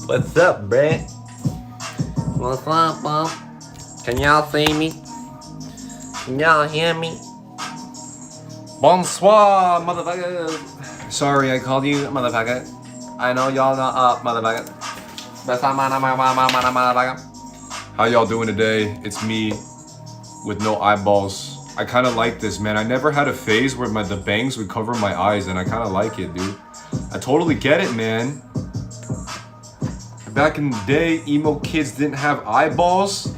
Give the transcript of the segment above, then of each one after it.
What's up, bruh? What's up, bro? Can y'all see me? Can y'all hear me? Bonsoir, motherfuckers. Sorry, I called you motherfucker. I know y'all not up, motherfucker. How y'all doing today? It's me with no eyeballs. I kind of like this, man. I never had a phase where the bangs would cover my eyes, and I kind of like it, dude. I totally get it, man. Back in the day, emo kids didn't have eyeballs.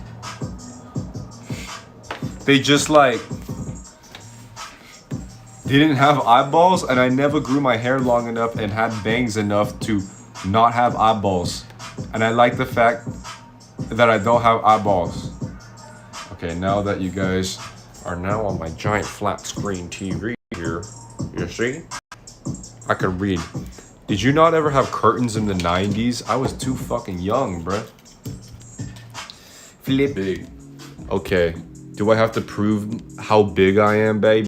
They just like, they didn't have eyeballs, and I never grew my hair long enough and had bangs enough to not have eyeballs. And I like the fact that I don't have eyeballs. Okay, now that you guys are now on my giant flat screen TV here, you see? I can read. Did you not ever have curtains in the 90s? I was too fucking young, bruh. Flippy. Okay, do I have to prove how big I am, baby?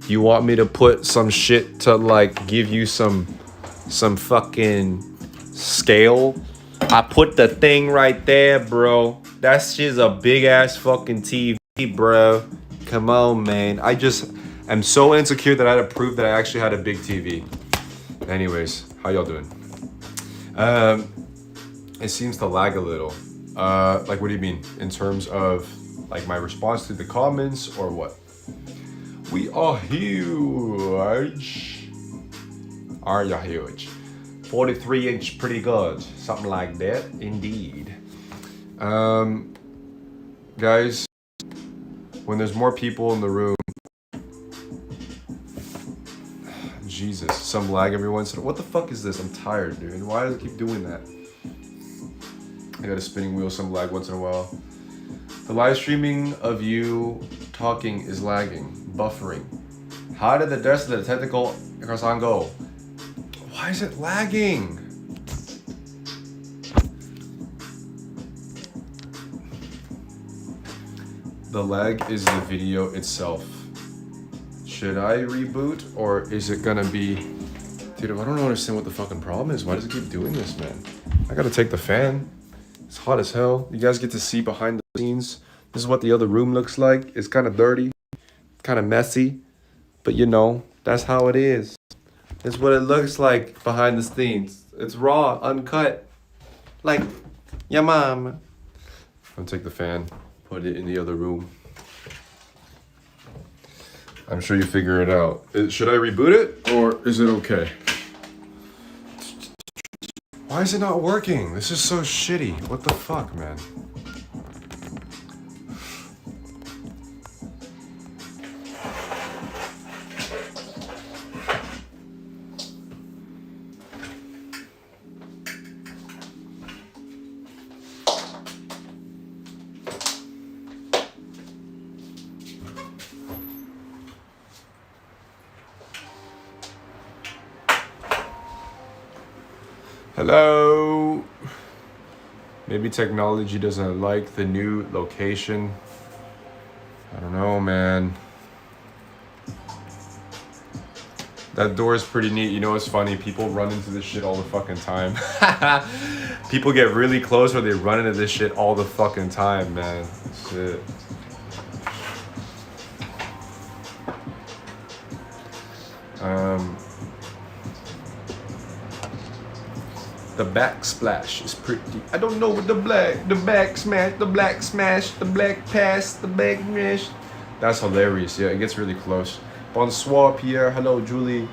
You want me to put some shit to like give you some fucking scale? I put the thing right there, bro. That shit's a big ass fucking TV, bro. Come on, man. I just am so insecure that I had to prove that I actually had a big TV. Anyways, how y'all doing? It seems to lag a little. Like, what do you mean? In terms of like my response to the comments or what? We are huge. Are you huge? 43-inch, pretty good. Something like that, indeed. Guys, when there's more people in the room, Jesus, some lag every once in a while. What the fuck is this? I'm tired, dude. Why does it keep doing that? I got a spinning wheel, some lag once in a while. The live streaming of you talking is lagging, buffering. How did the rest of the technical croissant go? Why is it lagging? The lag is the video itself. Should I reboot or is it gonna be... Dude, I don't understand what the fucking problem is. Why does it keep doing this, man? I gotta take the fan. It's hot as hell. You guys get to see behind the scenes. This is what the other room looks like. It's kind of dirty, kind of messy, but you know, that's how it is. It's what it looks like behind the scenes. It's raw, uncut, like your mom. I'm gonna take the fan, put it in the other room. I'm sure you figure it out. Should I reboot it or is it okay? Why is it not working? This is so shitty. What the fuck, man? Hello. Maybe technology doesn't like the new location. I don't know, man. That door is pretty neat. You know what's funny? People run into this shit all the fucking time. People get really close or they run into this shit all the fucking time, man. Shit. The backsplash is pretty. I don't know what the back smash, the black smash, the black pass, the back smash. That's hilarious. Yeah, it gets really close. Bonsoir, Pierre. Hello, Julie.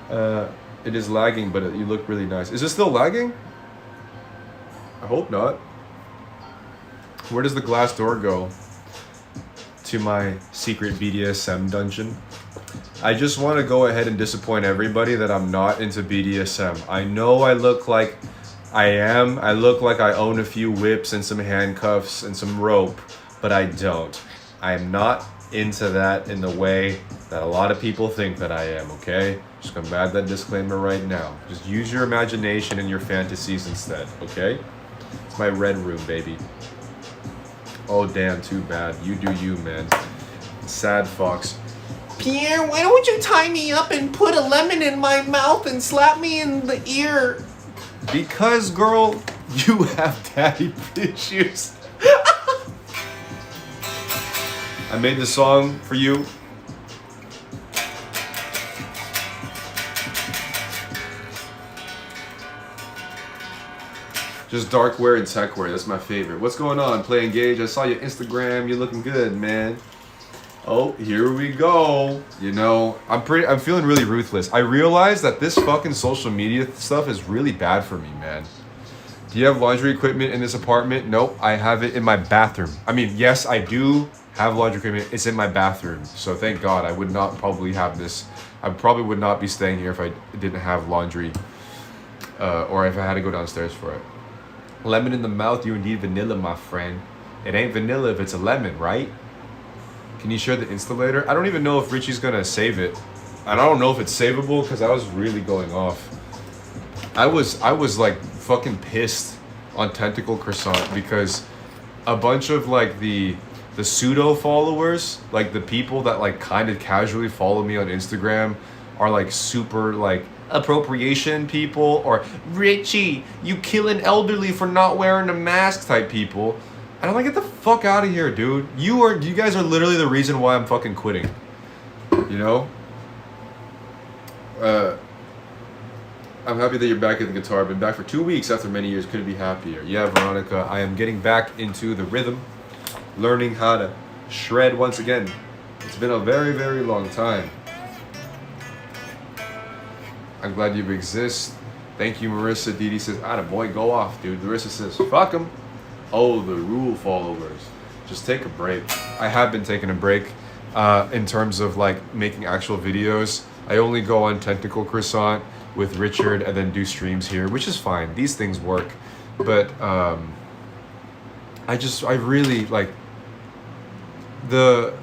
It is lagging, but you look really nice. Is it still lagging? I hope not. Where does the glass door go? To my secret BDSM dungeon. I just want to go ahead and disappoint everybody that I'm not into BDSM. I know I look like I am. I look like I own a few whips and some handcuffs and some rope, but I don't. I am not into that in the way that a lot of people think that I am, okay? Just gonna add that disclaimer right now. Just use your imagination and your fantasies instead, okay? It's my red room, baby. Oh, damn, too bad. You do you, man. Sad fox. Pierre, why don't you tie me up and put a lemon in my mouth and slap me in the ear? Because, girl, you have daddy issues. I made this song for you. Just dark wear and tech wear. That's my favorite. What's going on? Play Engage. I saw your Instagram. You're looking good, man. Oh, here we go. You know, I'm feeling really ruthless. I realized that this fucking social media stuff is really bad for me, man. Do you have laundry equipment in this apartment? Nope, I have it in my bathroom. I mean, yes, I do have laundry equipment. It's in my bathroom. So thank God I would not probably have this. I probably would not be staying here if I didn't have laundry or if I had to go downstairs for it. Lemon in the mouth, you indeed vanilla, my friend. It ain't vanilla if it's a lemon, right? Can you share the installator? I don't even know if Richie's gonna save it. And I don't know if it's savable because I was really going off. I was like fucking pissed on Tentacle Croissant because a bunch of like the pseudo followers, like the people that like kind of casually follow me on Instagram are like super like appropriation people or Richie, you killing elderly for not wearing a mask type people. And I'm like, get the fuck out of here, dude. You guys are literally the reason why I'm fucking quitting. You know? I'm happy that you're back at the guitar. I've been back for 2 weeks after many years. Couldn't be happier. Yeah, Veronica, I am getting back into the rhythm, learning how to shred once again. It's been a very, very long time. I'm glad you exist. Thank you, Marissa. Didi says, attaboy, go off, dude. Larissa says, fuck them. Oh, the rule followers. Just take a break. I have been taking a break in terms of like making actual videos. I only go on Tentacle Croissant with Richard and then do streams here, which is fine. These things work. But I really like the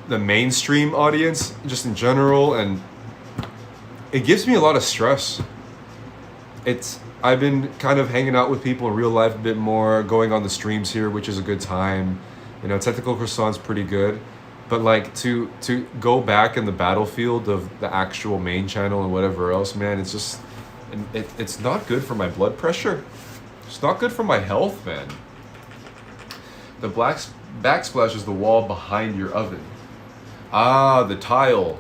mainstream audience just in general, and it gives me a lot of stress. I've been kind of hanging out with people in real life a bit more, going on the streams here, which is a good time. You know, Tentacle Croissant's pretty good. But like to go back in the battlefield of the actual main channel and whatever else, man, it's just, it's not good for my blood pressure. It's not good for my health, man. The backsplash is the wall behind your oven. Ah, the tile.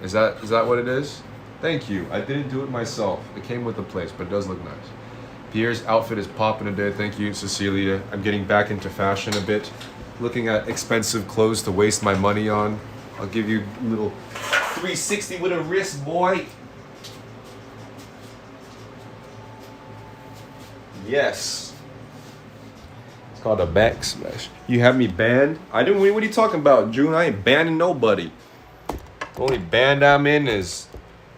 Is that what it is? Thank you. I didn't do it myself. It came with the place, but it does look nice. Pierre's outfit is popping today. Thank you, Cecilia. I'm getting back into fashion a bit. Looking at expensive clothes to waste my money on. I'll give you a little 360 with a wrist, boy. Yes. It's called a backsplash. You have me banned? I didn't. What are you talking about, June? I ain't banning nobody. The only band I'm in is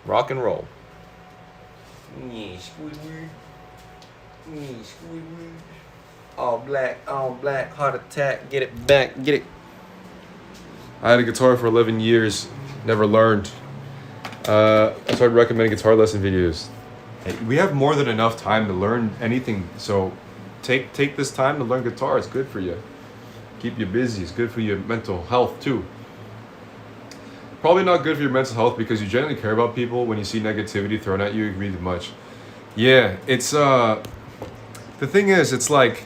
rock and roll. Yeah, Squidward. Yeah, Squidward. All black, heart attack, get it back, get it. I had a guitar for 11 years, never learned. I started recommending guitar lesson videos. Hey, we have more than enough time to learn anything, so take this time to learn guitar. It's good for you. Keep you busy. It's good for your mental health too. Probably not good for your mental health because you generally care about people. When you see negativity thrown at you, you agree too much. Yeah, it's the thing is, it's like,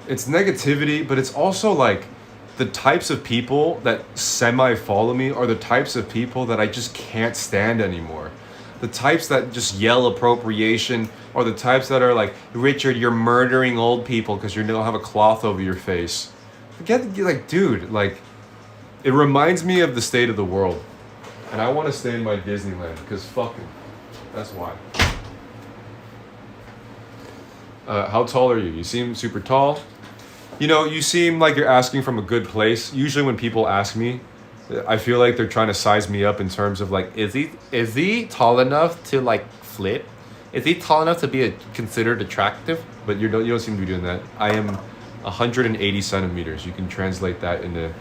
it's negativity, but it's also like the types of people that semi-follow me are the types of people that I just can't stand anymore. The types that just yell appropriation, or the types that are like, Richard, you're murdering old people because you don't have a cloth over your face. Like, dude, like, it reminds me of the state of the world. And I want to stay in my Disneyland because fucking, that's why. How tall are you? You seem super tall. You know, you seem like you're asking from a good place. Usually when people ask me, I feel like they're trying to size me up in terms of like, is he tall enough to like flip? Is he tall enough to be considered attractive? But you don't seem to be doing that. I am 180 centimeters. You can translate that into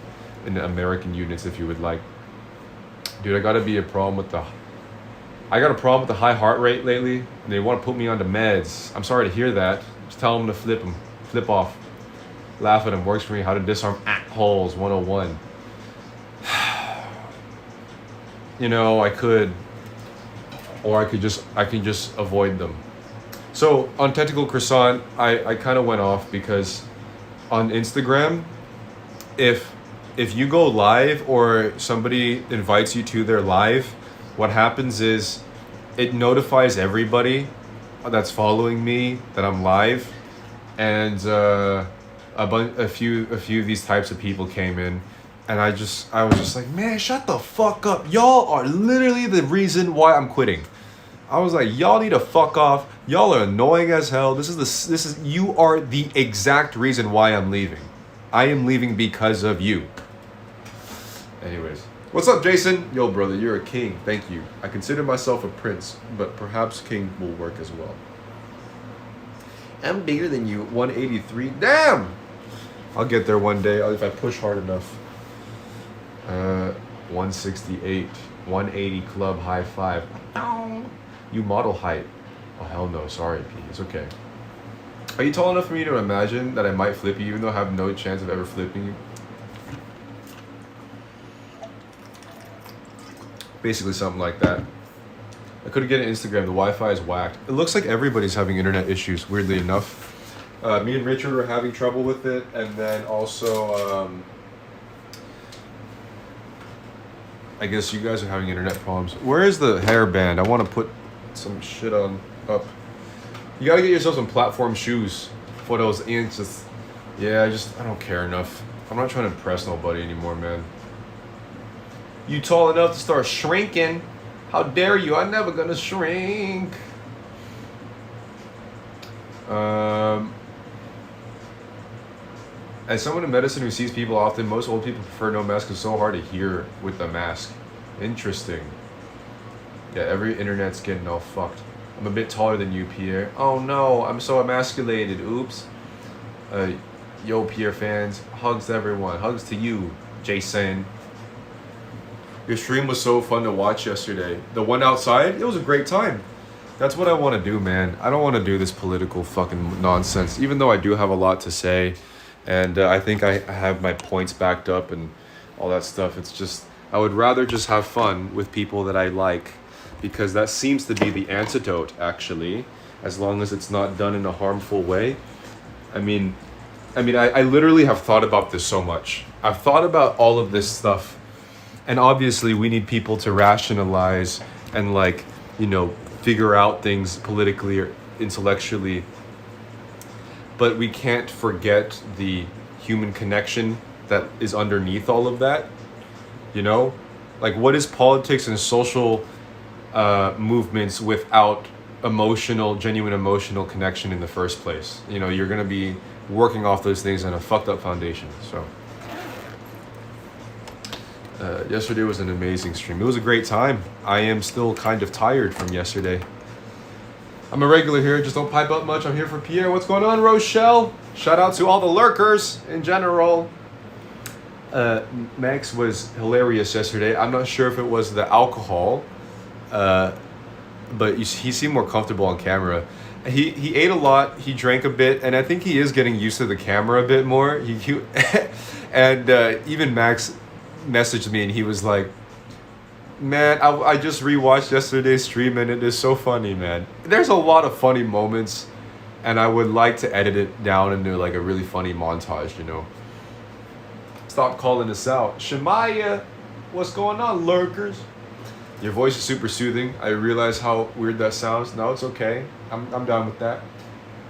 American units if you would like. Dude, I got a problem with the high heart rate lately, and they want to put me onto meds. I'm sorry to hear that. Just tell them to flip off. Laugh at them, works for me. How to disarm holes 101. You know, I could or I can just avoid them. So on Tentacle Croissant, I kind of went off because on Instagram, if you go live or somebody invites you to their live, what happens is it notifies everybody that's following me that I'm live, and a few of these types of people came in, and I was just like, man, shut the fuck up. Y'all are literally the reason why I'm quitting. I was like, y'all need to fuck off. Y'all are annoying as hell. This is you are the exact reason why I'm leaving. I am leaving because of you. Anyways, what's up, Jason? Yo, brother, you're a king. Thank you. I consider myself a prince, but perhaps king will work as well. I'm bigger than you. 183. Damn! I'll get there one day if I push hard enough. 168. 180 club high five. You model height. Oh, hell no. Sorry, P. It's okay. Are you tall enough for me to imagine that I might flip you even though I have no chance of ever flipping you? Basically something like that. I couldn't get an Instagram. The Wi-Fi is whacked. It looks like everybody's having internet issues, weirdly enough. Me and Richard were having trouble with it, and then also I guess you guys are having internet problems. Where is the hairband? I want to put some shit on up. You gotta get yourself some platform shoes for those inches. Yeah, I don't care enough. I'm not trying to impress nobody anymore, man. You tall enough to start shrinking? How dare you? I'm never gonna shrink. As someone in medicine who sees people often, most old people prefer no mask because it's so hard to hear with the mask. Interesting. Yeah, every internet's getting all fucked. I'm a bit taller than you, Pierre. Oh no, I'm so emasculated. Oops. Yo, Pierre fans. Hugs to everyone. Hugs to you, Jason. Your stream was so fun to watch yesterday. The one outside, it was a great time. That's what I want to do, man. I don't want to do this political fucking nonsense, even though I do have a lot to say. And I think I have my points backed up and all that stuff. It's just, I would rather just have fun with people that I like, because that seems to be the antidote, actually, as long as it's not done in a harmful way. I mean, I literally have thought about this so much. I've thought about all of this stuff, and obviously we need people to rationalize and, like, you know, figure out things politically or intellectually. But we can't forget the human connection that is underneath all of that, you know? Like, what is politics and social movements without genuine emotional connection in the first place? You know, you're gonna be working off those things on a fucked up foundation, so. Yesterday was an amazing stream. It was a great time. I am still kind of tired from yesterday. I'm a regular here, just don't pipe up much. I'm here for Pierre. What's going on, Rochelle? Shout out to all the lurkers in general. Max was hilarious yesterday. I'm not sure if it was the alcohol, but he seemed more comfortable on camera. He ate a lot, he drank a bit, and I think he is getting used to the camera a bit more. And even Max messaged me and he was like, man, I just rewatched yesterday's stream and it is so funny, man. There's a lot of funny moments, and I would like to edit it down into like a really funny montage, you know. Stop calling us out. Shemaya, what's going on, lurkers? Your voice is super soothing. I realize how weird that sounds. No, it's okay. I'm down with that.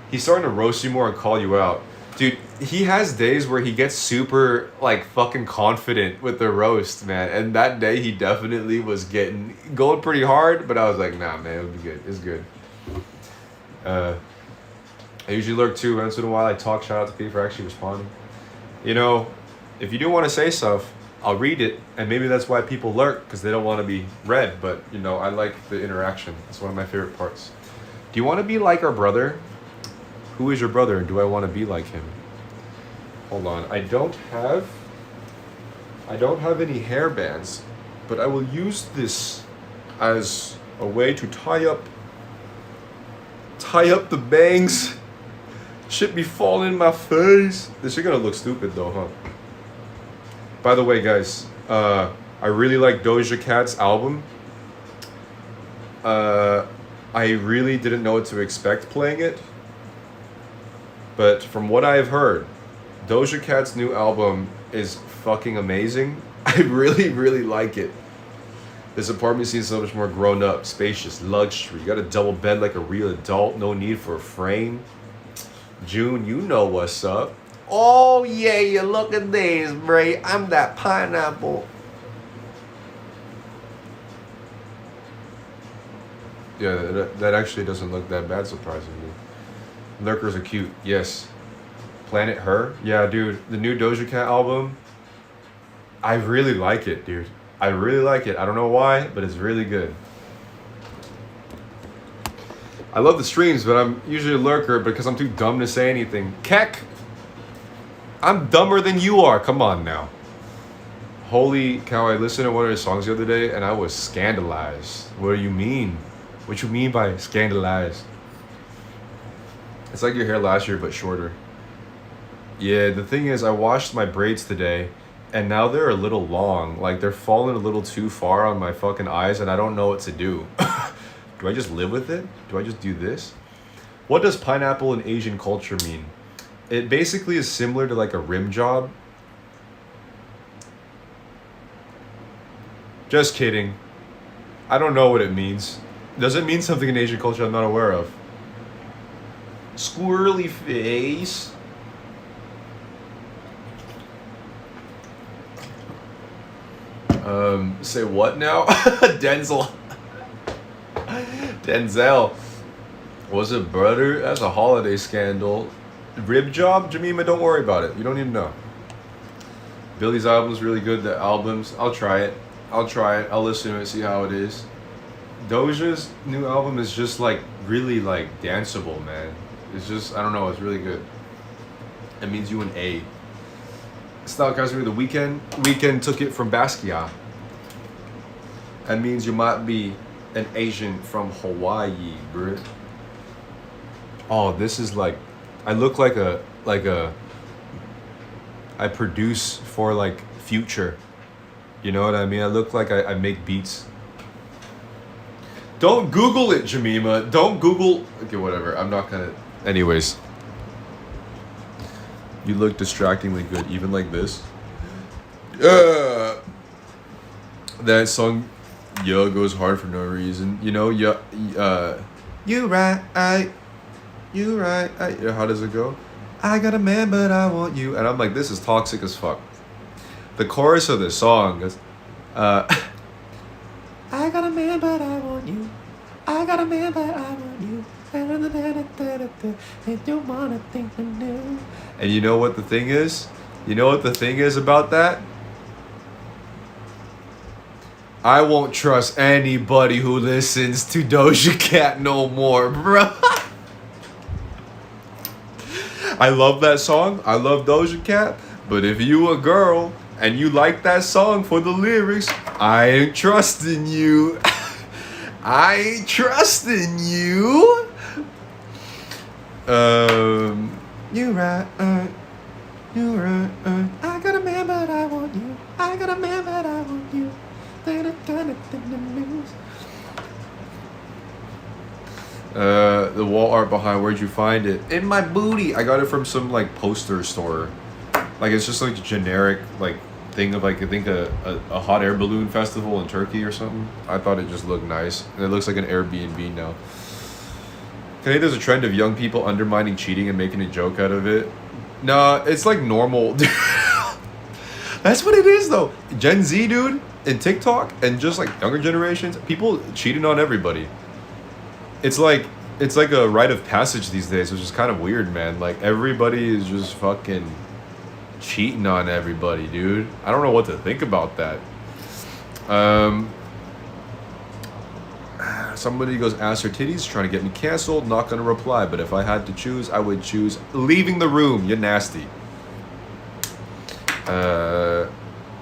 He's starting to roast you more and call you out. Dude, he has days where he gets super, like, fucking confident with the roast, man. And that day, he definitely was going pretty hard. But I was like, nah, man, it'll be good. It's good. I usually lurk, too. Once in a while, I talk. Shout out to P for actually responding. You know, if you do want to say stuff, I'll read it. And maybe that's why people lurk, because they don't want to be read. But, you know, I like the interaction. It's one of my favorite parts. Do you want to be like our brother? Who is your brother, and do I want to be like him? Hold on, I don't have any hair bands, but I will use this as a way to tie up the bangs. Shit be falling in my face. This shit gonna look stupid though, huh? By the way, guys, I really like Doja Cat's album. I really didn't know what to expect playing it. But from what I've heard, Doja Cat's new album is fucking amazing. I really, really like it. This apartment seems so much more grown up, spacious, luxury. You got a double bed like a real adult, no need for a frame. June, you know what's up. Oh yeah, you look at this, Bray. I'm that pineapple. Yeah, that actually doesn't look that bad, surprisingly. Lurkers are cute, yes. Planet Her? Yeah, dude, the new Doja Cat album, I really like it, dude. I really like it. I don't know why, but it's really good. I love the streams, but I'm usually a lurker because I'm too dumb to say anything. Keck! I'm dumber than you are. Come on now. Holy cow, I listened to one of her songs the other day and I was scandalized. What do you mean? What you mean by scandalized? It's like your hair last year, but shorter. Yeah, the thing is, I washed my braids today, and now they're a little long. Like, they're falling a little too far on my fucking eyes, and I don't know what to do. Do I just live with it? Do I just do this? What does pineapple in Asian culture mean? It basically is similar to, like, a rim job. Just kidding. I don't know what it means. Does it mean something in Asian culture I'm not aware of? Squirrely face. Say what now? Denzel. Denzel. Was it brother? That's a holiday scandal. Rib job? Jemima, don't worry about it. You don't need to know. Billy's album's really good. The albums, I'll try it. I'll listen to it, see how it is. Doja's new album is just like really like danceable, man. It's just, I don't know, it's really good. It means you an A. Style category the weekend. Weekend took it from Basquiat. That means you might be an Asian from Hawaii, bruh. Oh, this is like, I look like a, I produce for like Future. You know what I mean? I look like I make beats. Don't Google it, Jemima. Don't Google. Okay, whatever. I'm not gonna. Anyways. You look distractingly good, even like this. That song, "Yo" goes hard for no reason. You know, you right. How does it go? I got a man, but I want you. And I'm like, this is toxic as fuck. The chorus of this song is, I got a man, but I want you. I got a man, but I want you. And you wanna think new. And you know what the thing is? You know what the thing is about that? I won't trust anybody who listens to Doja Cat no more, bro. I love that song. I love Doja Cat. But if you a girl and you like that song for the lyrics, I ain't trusting you. I ain't trusting you. You right. You right. I got a man, but I want you. I got a man, but I want you. The wall art behind, where'd you find it? In my booty. I got it from some like poster store. Like it's just like a generic like thing of like I think a hot air balloon festival in Turkey or something. I thought it just looked nice. And it looks like an Airbnb now. I think there's a trend of young people undermining cheating and making a joke out of it. Nah, it's like normal. That's what it is though. Gen Z, dude, and TikTok and just like younger generations, people cheating on everybody. It's like a rite of passage these days, which is kind of weird, man. Like everybody is just fucking cheating on everybody, dude. I don't know what to think about that. Somebody goes, ass her titties, trying to get me canceled, not gonna reply, but if I had to choose, I would choose leaving the room. You're nasty. Yo,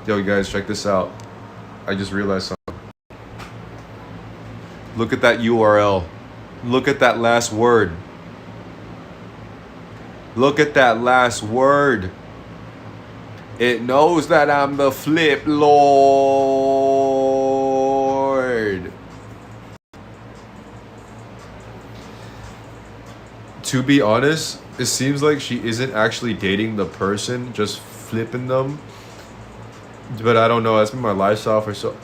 you guys, check this out. I just realized something. Look at that URL. Look at that last word. Look at that last word. It knows that I'm the flip lord. To be honest, it seems like she isn't actually dating the person, just flipping them. But I don't know. That's been my lifestyle for so.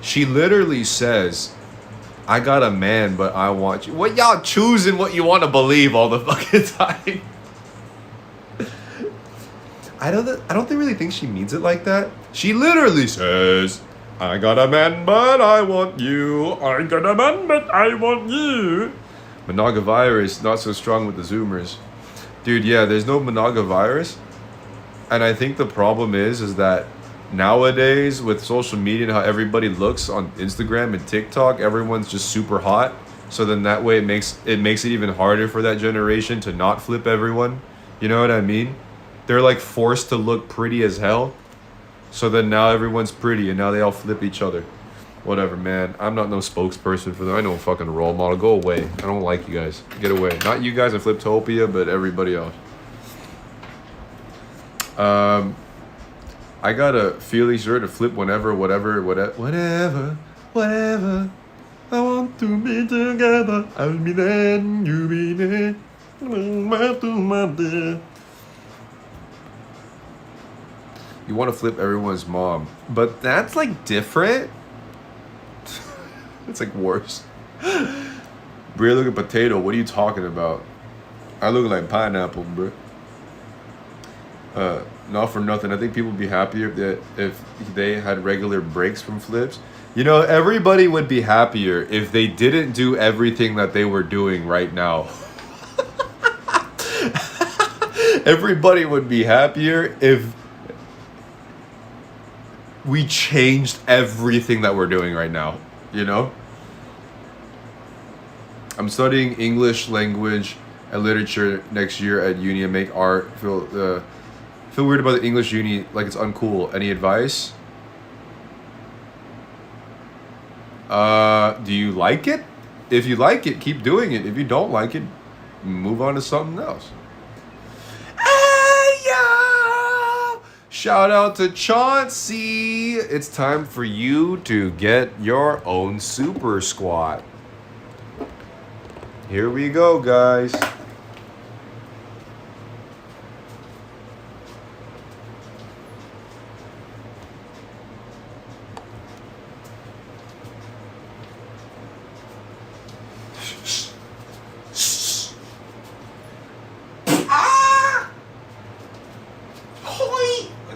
She literally says, "I got a man, but I want you." What y'all choosing what you want to believe all the fucking time? I don't really think she means it like that. She literally says, "I got a man, but I want you. I got a man, but I want you." Monogavirus, not so strong with the Zoomers. Dude, yeah, there's no Monogavirus. And I think the problem is that nowadays with social media and how everybody looks on Instagram and TikTok, everyone's just super hot. So then that way it makes it even harder for that generation to not flip everyone. You know what I mean? They're like forced to look pretty as hell. So then now everyone's pretty and now they all flip each other. Whatever, man. I'm not no spokesperson for them. I know a fucking role model. Go away. I don't like you guys. Get away. Not you guys in Fliptopia, but everybody else. I got a feeling sure to flip whenever, whatever. I want to be together. I'll be there, you be there. You want to flip everyone's mom, but that's like different. It's like worse. Bria look at potato. What are you talking about? I look like pineapple, bro. Not for nothing. I think people would be happier if they had regular breaks from flips. You know, everybody would be happier if they didn't do everything that they were doing right now. Everybody would be happier if we changed everything that we're doing right now, you know? I'm studying English language and literature next year at uni and make art. Feel weird about the English uni, like it's uncool. Any advice? Do you like it? If you like it, keep doing it. If you don't like it, move on to something else. Hey, yo! Shout out to Chauncey. It's time for you to get your own super squat. Here we go, guys.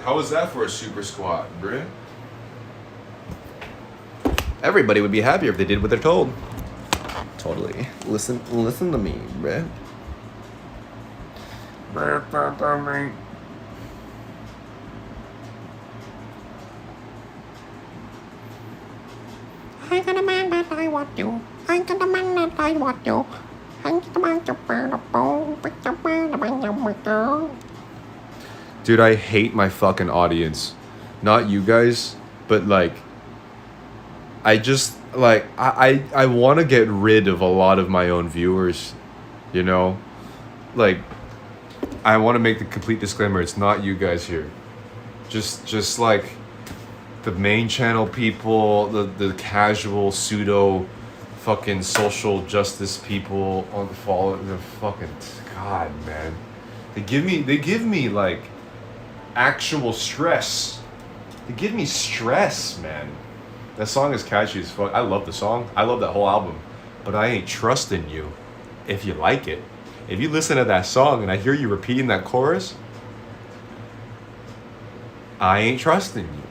How was that for a super squat, bruh? Everybody would be happier if they did what they're told. Totally. Listen to me, bruh. I got a man that I want you. I got a man that I want you. I got a man that Dude, I hate my fucking audience. Not you guys, but like I just like I want to get rid of a lot of my own viewers, you know? Like I want to make the complete disclaimer, it's not you guys here. Just like the main channel people, the casual pseudo fucking social justice people on the follow, the fucking god, man. They give me like actual stress. They give me stress, man. That song is catchy as fuck. I love the song. I love that whole album. But I ain't trusting you if you like it. If you listen to that song and I hear you repeating that chorus, I ain't trusting you.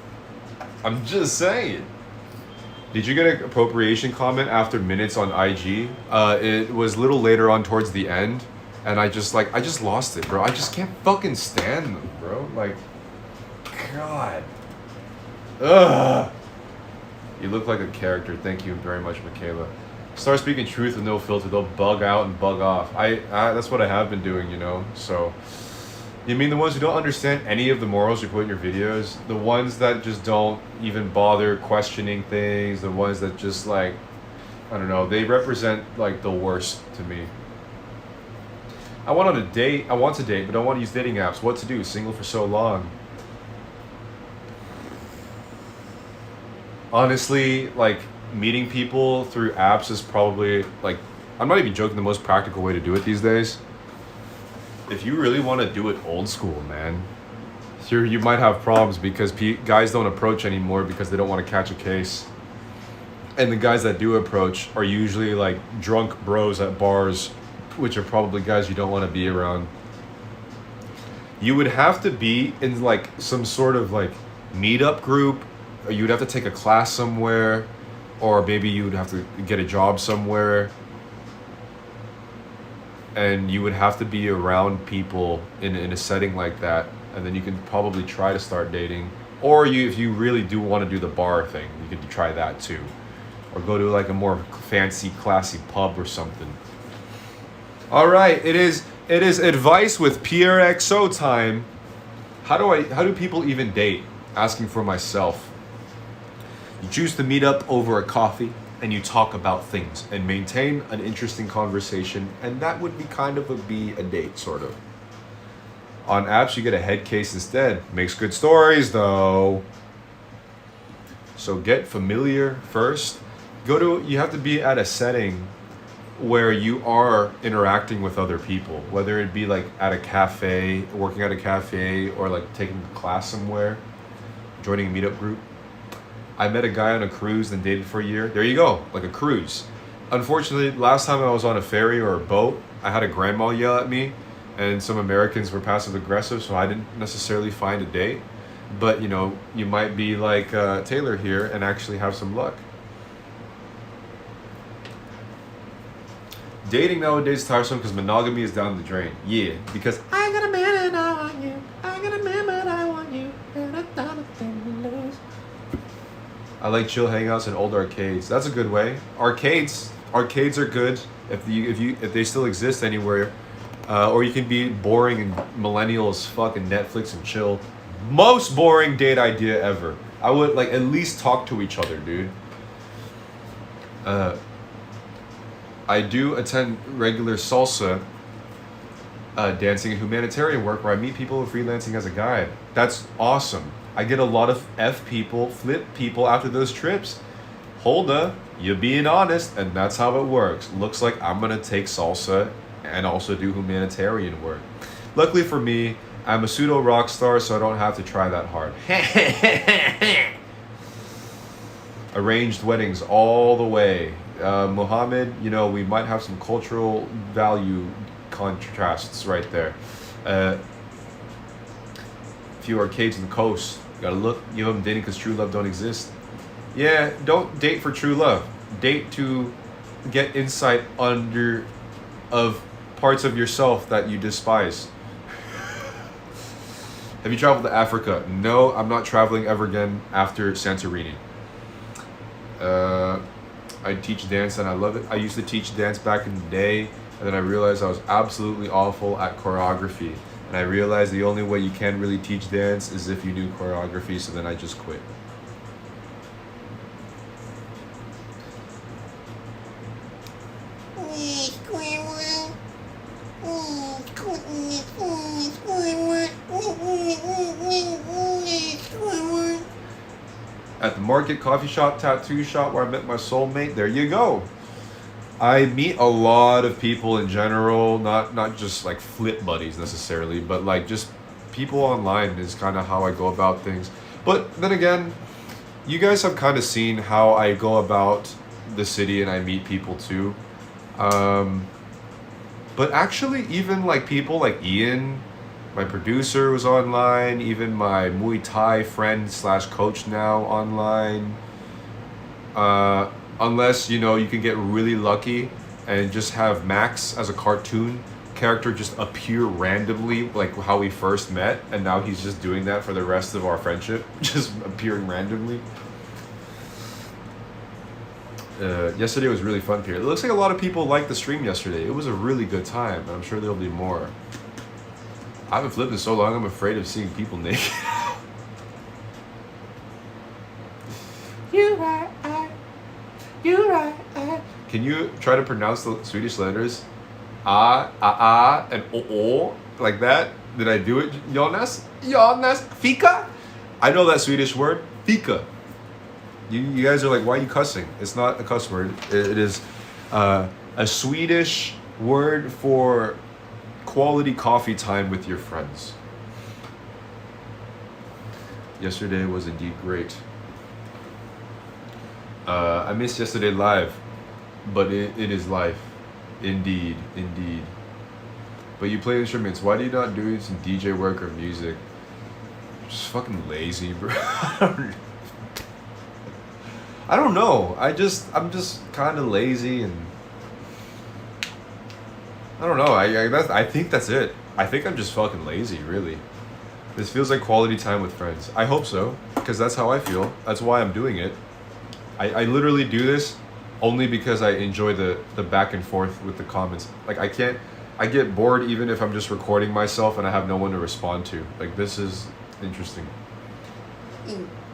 I'm just saying. Did you get an appropriation comment after minutes on IG? It was a little later on towards the end. And I just lost it, bro. I just can't fucking stand them, bro. Like, God. Ugh. You look like a character. Thank you very much, Michaela. Start speaking truth with no filter. They'll bug out and bug off. I that's what I have been doing, you know? So, you mean the ones who don't understand any of the morals you put in your videos? The ones that just don't even bother questioning things? The ones that just, like, I don't know. They represent, like, the worst to me. I want to date, but I don't want to use dating apps. What to do? Single for so long. Honestly, like, meeting people through apps is probably, like, I'm not even joking, the most practical way to do it these days. If you really want to do it old school, man, you might have problems because guys don't approach anymore because they don't want to catch a case. And the guys that do approach are usually like drunk bros at bars, which are probably guys you don't want to be around. You would have to be in like some sort of like meetup group, or you'd have to take a class somewhere, or maybe you would have to get a job somewhere. And you would have to be around people in a setting like that, and then you can probably try to start dating. Or if you really do want to do the bar thing, you could try that too. Or go to like a more fancy, classy pub or something. All right, it is advice with PIERRE XO time. How do people even date? Asking for myself. You choose to meet up over a coffee and you talk about things and maintain an interesting conversation, and that would be kind of be a date, sort of. On apps, you get a head case instead. Makes good stories though. So get familiar first. You have to be at a setting where you are interacting with other people, whether it be like at a cafe, working at a cafe, or like taking a class somewhere, joining a meetup group. I met a guy on a cruise and dated for a year. There you go, like a cruise. Unfortunately, last time I was on a ferry or a boat, I had a grandma yell at me, and some Americans were passive aggressive, so I didn't necessarily find a date. But you know, you might be like Taylor here and actually have some luck. Dating nowadays is tiresome because monogamy is down the drain. Yeah, because I got a man and I want you. I got a man but I want you. And I thought of them to lose. I like chill hangouts and old arcades. That's a good way. Arcades are good if they still exist anywhere. Or you can be boring and millennial as fuck and Netflix and chill. Most boring date idea ever. I would like at least talk to each other, dude. I do attend regular salsa dancing and humanitarian work where I meet people freelancing as a guide. That's awesome. I get a lot of flip people after those trips. Holda, you're being honest, and that's how it works. Looks like I'm gonna take salsa and also do humanitarian work. Luckily for me, I'm a pseudo rock star, so I don't have to try that hard. Arranged weddings all the way. Mohammed, you know, we might have some cultural value contrasts right there. Few arcades on the coast. You gotta look. You know, I'm dating because true love don't exist. Yeah, don't date for true love. Date to get insight of parts of yourself that you despise. Have you traveled to Africa? No, I'm not traveling ever again after Santorini. I teach dance and I love it. I used to teach dance back in the day, and then I realized I was absolutely awful at choreography. And I realized the only way you can really teach dance is if you knew choreography, so then I just quit. At the market, coffee shop, tattoo shop where I met my soulmate, there you go. I meet a lot of people in general, not just like flip buddies necessarily, but like just people online is kind of how I go about things. But then again, you guys have kind of seen how I go about the city and I meet people too. But actually, even like people like Ian, my producer, was online. Even my Muay Thai friend / coach now online. Unless, you know, you can get really lucky and just have Max as a cartoon character just appear randomly, like how we first met, and now he's just doing that for the rest of our friendship, just appearing randomly. Yesterday was really fun, Pierre. It looks like a lot of people liked the stream yesterday. It was a really good time, and I'm sure there'll be more. I haven't flipped in so long, I'm afraid of seeing people naked. You're right. You're right. Can you try to pronounce the Swedish letters? And o, like that? Did I do it, Jonas? Jonas, fika? I know that Swedish word, fika. You guys are like, why are you cussing? It's not a cuss word. It is a A Swedish word for quality coffee time with your friends. Yesterday was indeed great. I missed yesterday live, but it is life. Indeed, indeed. But you play instruments. Why do you not do some DJ work or music? Just fucking lazy, bro. I don't know. I'm just kind of lazy, and I don't know. I think that's it. I think I'm just fucking lazy, really. This feels like quality time with friends. I hope so, because that's how I feel. That's why I'm doing it. I literally do this only because I enjoy the back and forth with the comments. Like, I get bored even if I'm just recording myself and I have no one to respond to. Like, this is interesting.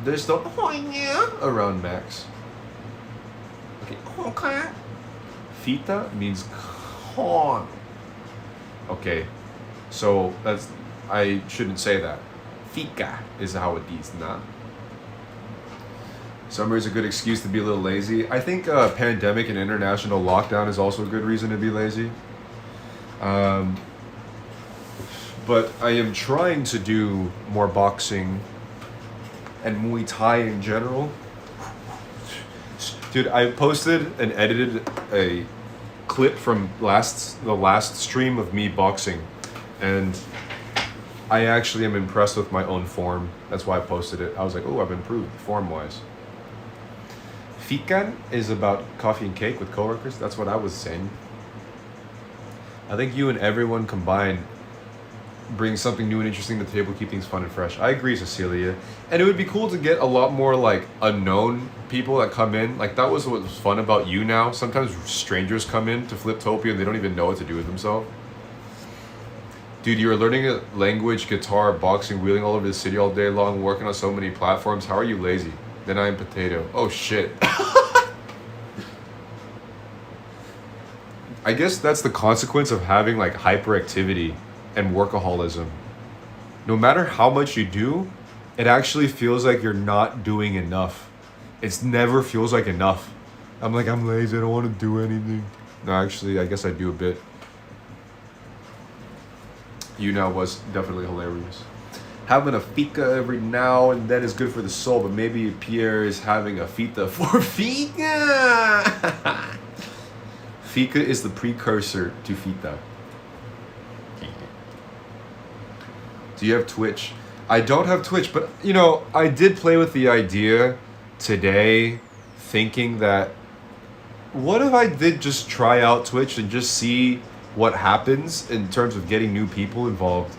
There's the around Max. Okay. Fita means corn. Okay. So I shouldn't say that. Fika is how it is, nah. Summer is a good excuse to be a little lazy. I think pandemic and international lockdown is also a good reason to be lazy. But I am trying to do more boxing and Muay Thai in general. Dude, I posted and edited a clip from the last stream of me boxing, and I actually am impressed with my own form. That's why I posted it. I was like, oh, I've improved form-wise. Fikan is about coffee and cake with coworkers. That's what I was saying. I think you and everyone combined bring something new and interesting to the table, keep things fun and fresh. I agree, Cecilia. And it would be cool to get a lot more like unknown people that come in. Like, that was what was fun about you now. Sometimes strangers come in to Fliptopia and they don't even know what to do with themselves. Dude, you're learning a language, guitar, boxing, wheeling all over the city all day long, working on so many platforms. How are you lazy? Then I'm potato. Oh shit. I guess that's the consequence of having like hyperactivity and workaholism. No matter how much you do, it actually feels like you're not doing enough. It never feels like enough. I'm like, I'm lazy, I don't want to do anything. No, actually, I guess I do a bit. You now was definitely hilarious. Having a fika every now and then is good for the soul, but maybe Pierre is having a fita for fika. Fika is the precursor to fita. Do you have Twitch? I don't have Twitch, but you know, I did play with the idea today, thinking that what if I did just try out Twitch and just see what happens in terms of getting new people involved.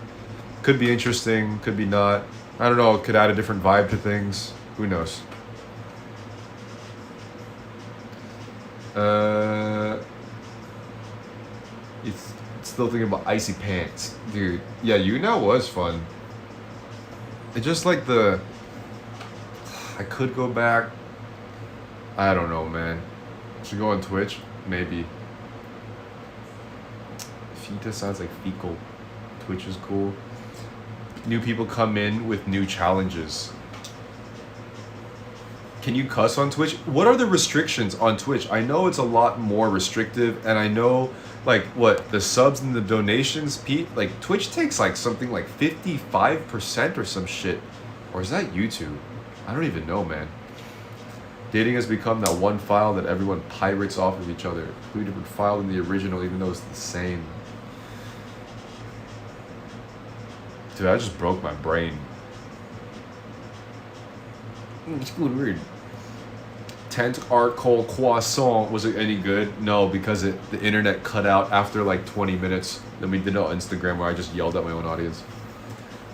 Could be interesting, could be not. I don't know, could add a different vibe to things. Who knows? It's still thinking about Icy Pants. Dude, yeah, you know was fun. It just like I could go back. I don't know, man. Should go on Twitch? Maybe. Fita sounds like fecal. Twitch is cool. New people come in with new challenges. Can you cuss on Twitch? What are the restrictions on Twitch? I know it's a lot more restrictive, and I know like what the subs and the donations, Pete, like Twitch takes like something like 55% or some shit. Or is that YouTube? I don't even know, man. Dating has become that one file that everyone pirates off of each other. Two different file in the original, even though it's the same. Dude, I just broke my brain. It's weird. Tent art called croissant. Was it any good? No, because the internet cut out after like 20 minutes. Then we did it on Instagram where I just yelled at my own audience.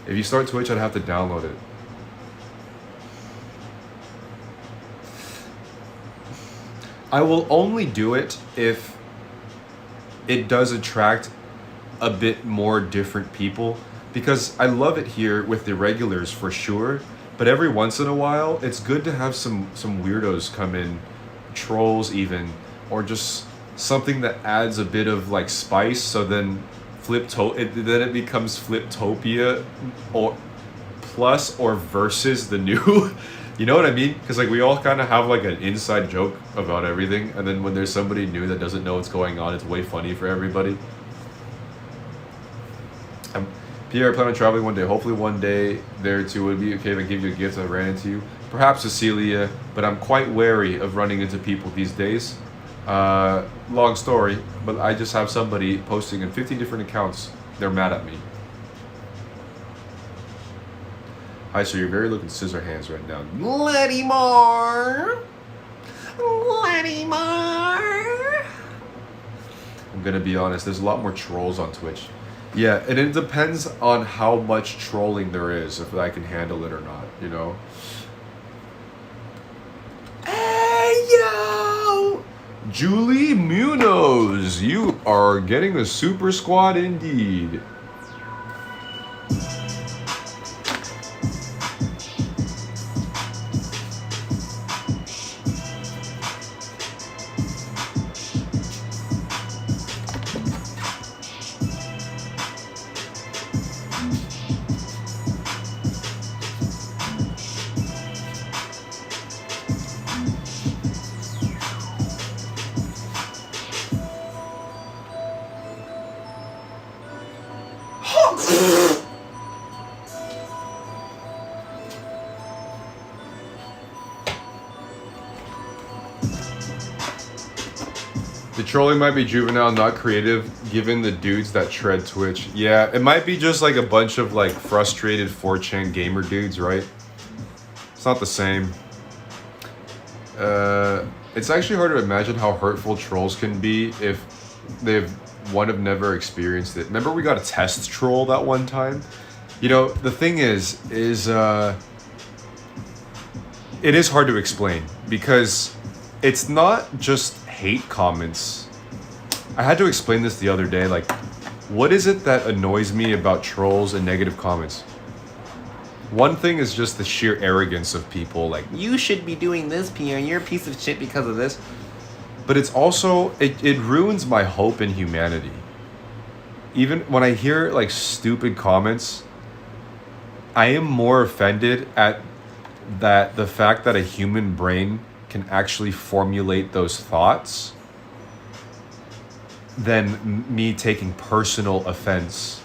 If you start Twitch, I'd have to download it. I will only do it if it does attract a bit more different people, because I love it here with the regulars for sure, but every once in a while it's good to have some weirdos come in, trolls even, or just something that adds a bit of like spice, so then then it becomes Fliptopia or plus or versus the new You know what I mean? Because like we all kind of have like an inside joke about everything, and then when there's somebody new that doesn't know what's going on, it's way funny for everybody. Pierre, I plan on traveling one day. Hopefully one day there too. Would be okay if I give you a gift I ran into you. Perhaps Cecilia, but I'm quite wary of running into people these days. Long story, but I just have somebody posting in 15 different accounts. They're mad at me. Hi, sir. You're very looking scissor hands right now. Letty Moore. Letty Moore. I'm gonna be honest. There's a lot more trolls on Twitch. Yeah, and it depends on how much trolling there is, if I can handle it or not, you know? Hey, yo! Julie Munoz, you are getting a super squad indeed. The trolling might be juvenile, not creative, given the dudes that tread Twitch. Yeah, it might be just like a bunch of like frustrated 4chan gamer dudes, right? It's not the same. It's actually hard to imagine how hurtful trolls can be if they've never experienced it. Remember we got a test troll that one time? You know, the thing is it is hard to explain because it's not just hate comments. I had to explain this the other day, like, what is it that annoys me about trolls and negative comments? One thing is just the sheer arrogance of people, like, You should be doing this, Pierre. You're a piece of shit because of this. but it's also, it ruins my hope in humanity. Even when I hear, like, stupid comments, I am more offended at the fact that a human brain can actually formulate those thoughts than me taking personal offense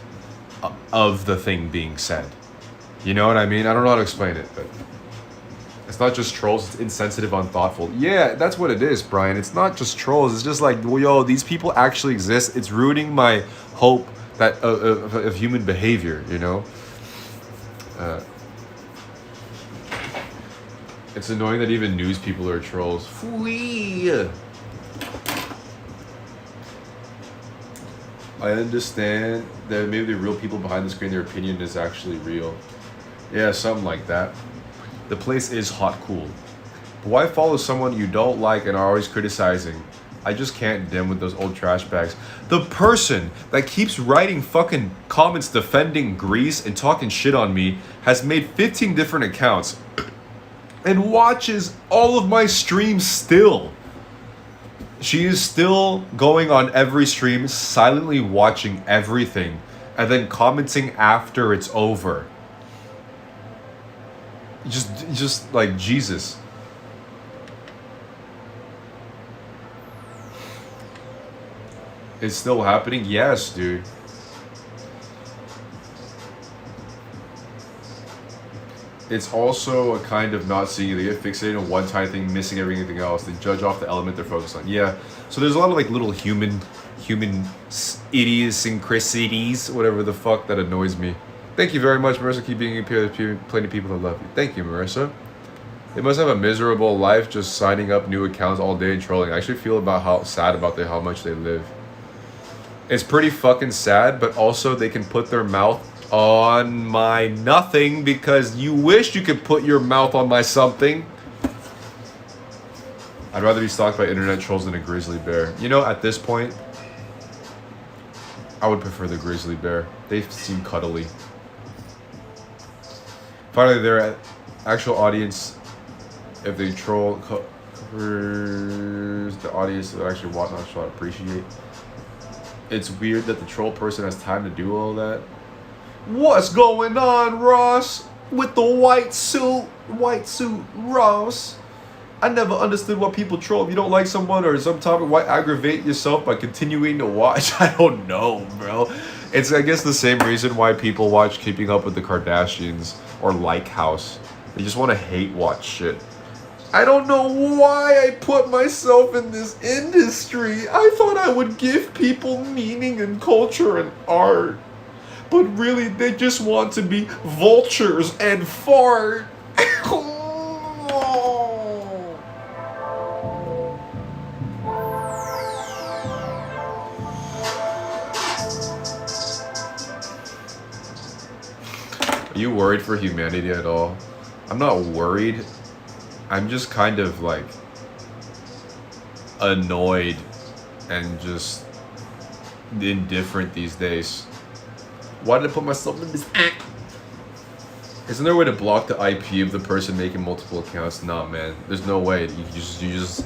of the thing being said. You know what I mean? I don't know how to explain it, but it's not just trolls, it's insensitive, unthoughtful. Yeah, that's what it is, Brian. It's not just trolls. It's just like, well, yo, these people actually exist. It's ruining my hope that of human behavior, you know? It's annoying that even news people are trolls. Fwee! I understand that maybe the real people behind the screen, their opinion is actually real. Yeah, something like that. The place is hot cool. But why follow someone you don't like and are always criticizing? I just can't dim with those old trash bags. The person that keeps writing fucking comments defending Greece and talking shit on me has made 15 different accounts and watches all of my streams still. She is still going on every stream, silently watching everything, and then commenting after it's over. Just like Jesus. It's still happening? Yes, dude. It's also a kind of not seeing it. They get fixated on one tiny thing, missing everything else. They judge off the element they're focused on. Yeah. So there's a lot of like little human idiosyncrasies, whatever the fuck, that annoys me. Thank you very much, Marissa. Keep being here. There's plenty of people that love you. Thank you, Marissa. They must have a miserable life just signing up new accounts all day and trolling. I actually feel about how sad about how much they live. It's pretty fucking sad, but also they can put their mouth on my nothing because you wish you could put your mouth on my something. I'd rather be stalked by internet trolls than a grizzly bear. You know, at this point, I would prefer the grizzly bear. They seem cuddly. Finally, their actual audience, if they troll, covers the audience that actually want not to appreciate. It's weird that the troll person has time to do all that. What's going on, Ross? with the white suit Ross. I never understood why people troll. If you don't like someone or some topic, why aggravate yourself by continuing to watch? I don't know, bro. It's, I guess, the same reason why people watch Keeping Up with the Kardashians or Like House. They just want to hate watch shit. I don't know why I put myself in this industry. I thought I would give people meaning and culture and art. But really, they just want to be vultures and fart. Are you worried for humanity at all? I'm not worried. I'm just kind of like annoyed and just indifferent these days. Why did I put myself in this act? Isn't there a way to block the IP of the person making multiple accounts? Nah, man. There's no way. You just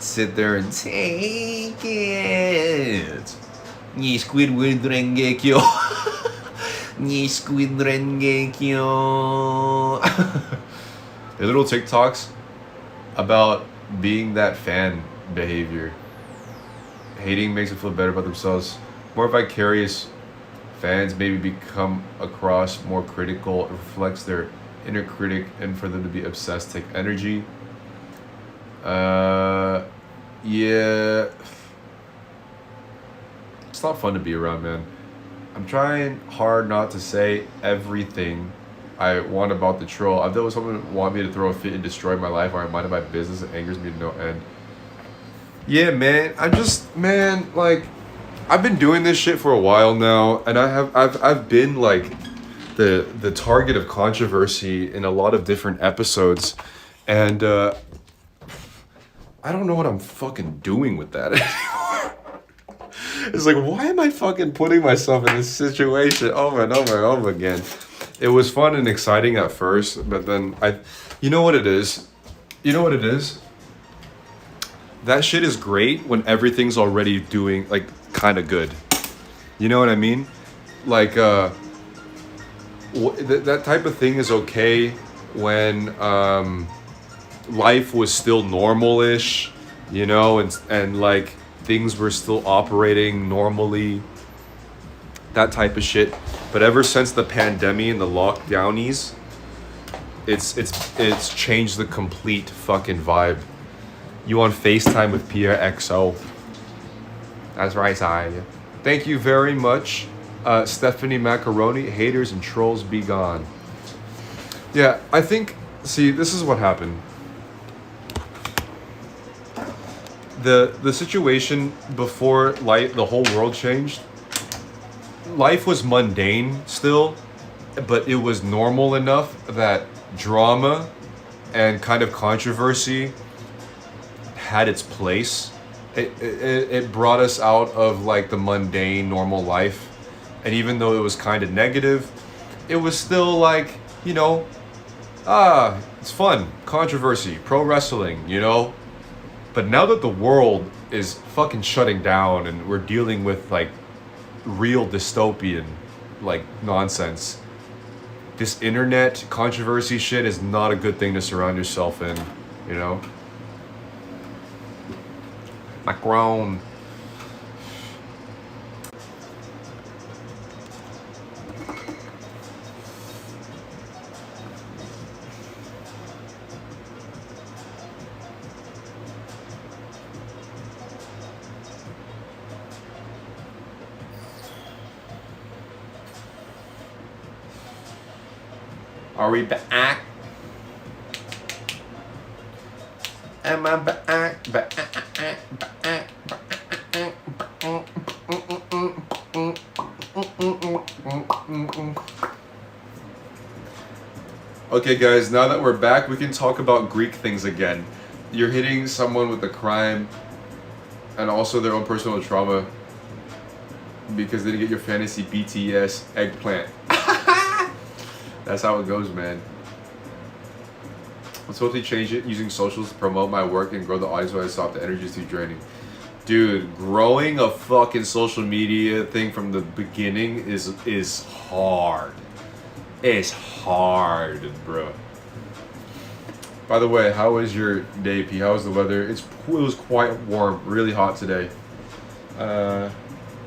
sit there and take it. Ni Squidward Rengekyo. Ni Squid Rengekyo. The little TikToks about being that fan behavior. Hating makes them feel better about themselves. More vicarious fans maybe become across more critical. It reflects their inner critic, and for them to be obsessed take energy. Yeah. It's not fun to be around, man. I'm trying hard not to say everything I want about the troll. I've dealt with someone who want me to throw a fit and destroy my life, or I'm minded my business. It angers me to no end. Yeah, man. Man, like, I've been doing this shit for a while now, and I've been like the target of controversy in a lot of different episodes, and I don't know what I'm fucking doing with that anymore. It's like, why am I fucking putting myself in this situation over and over and over again? It was fun and exciting at first, but then you know what it is? You know what it is? That shit is great when everything's already doing, like, kind of good. You know what I mean? Like, that type of thing is okay when life was still normal-ish, you know, and like, things were still operating normally, that type of shit. But ever since the pandemic and the lockdownies, it's changed the complete fucking vibe. You on FaceTime with PIERRE XO. That's right, side. Thank you very much, Stephanie Macaroni. Haters and trolls be gone. Yeah, I think, see, this is what happened. The situation before the whole world changed, life was mundane still, but it was normal enough that drama and kind of controversy had its place. It brought us out of like the mundane normal life, and even though it was kind of negative, it was still like, you know, it's fun, controversy, pro wrestling, you know. But now that the world is fucking shutting down and we're dealing with like real dystopian like nonsense, this internet controversy shit is not a good thing to surround yourself in, you know? Macron. Are we back? Am I back? Okay, guys, now that we're back, we can talk about Greek things again. You're hitting someone with a crime and also their own personal trauma because they didn't get your fantasy BTS eggplant. That's how it goes, man. I'm supposed to change it using socials to promote my work and grow the audience, but I stop. The energy is too draining. Dude, growing a fucking social media thing from the beginning is hard. It's hard, bro. By the way, how was your day, P? How was the weather? It was quite warm, really hot today.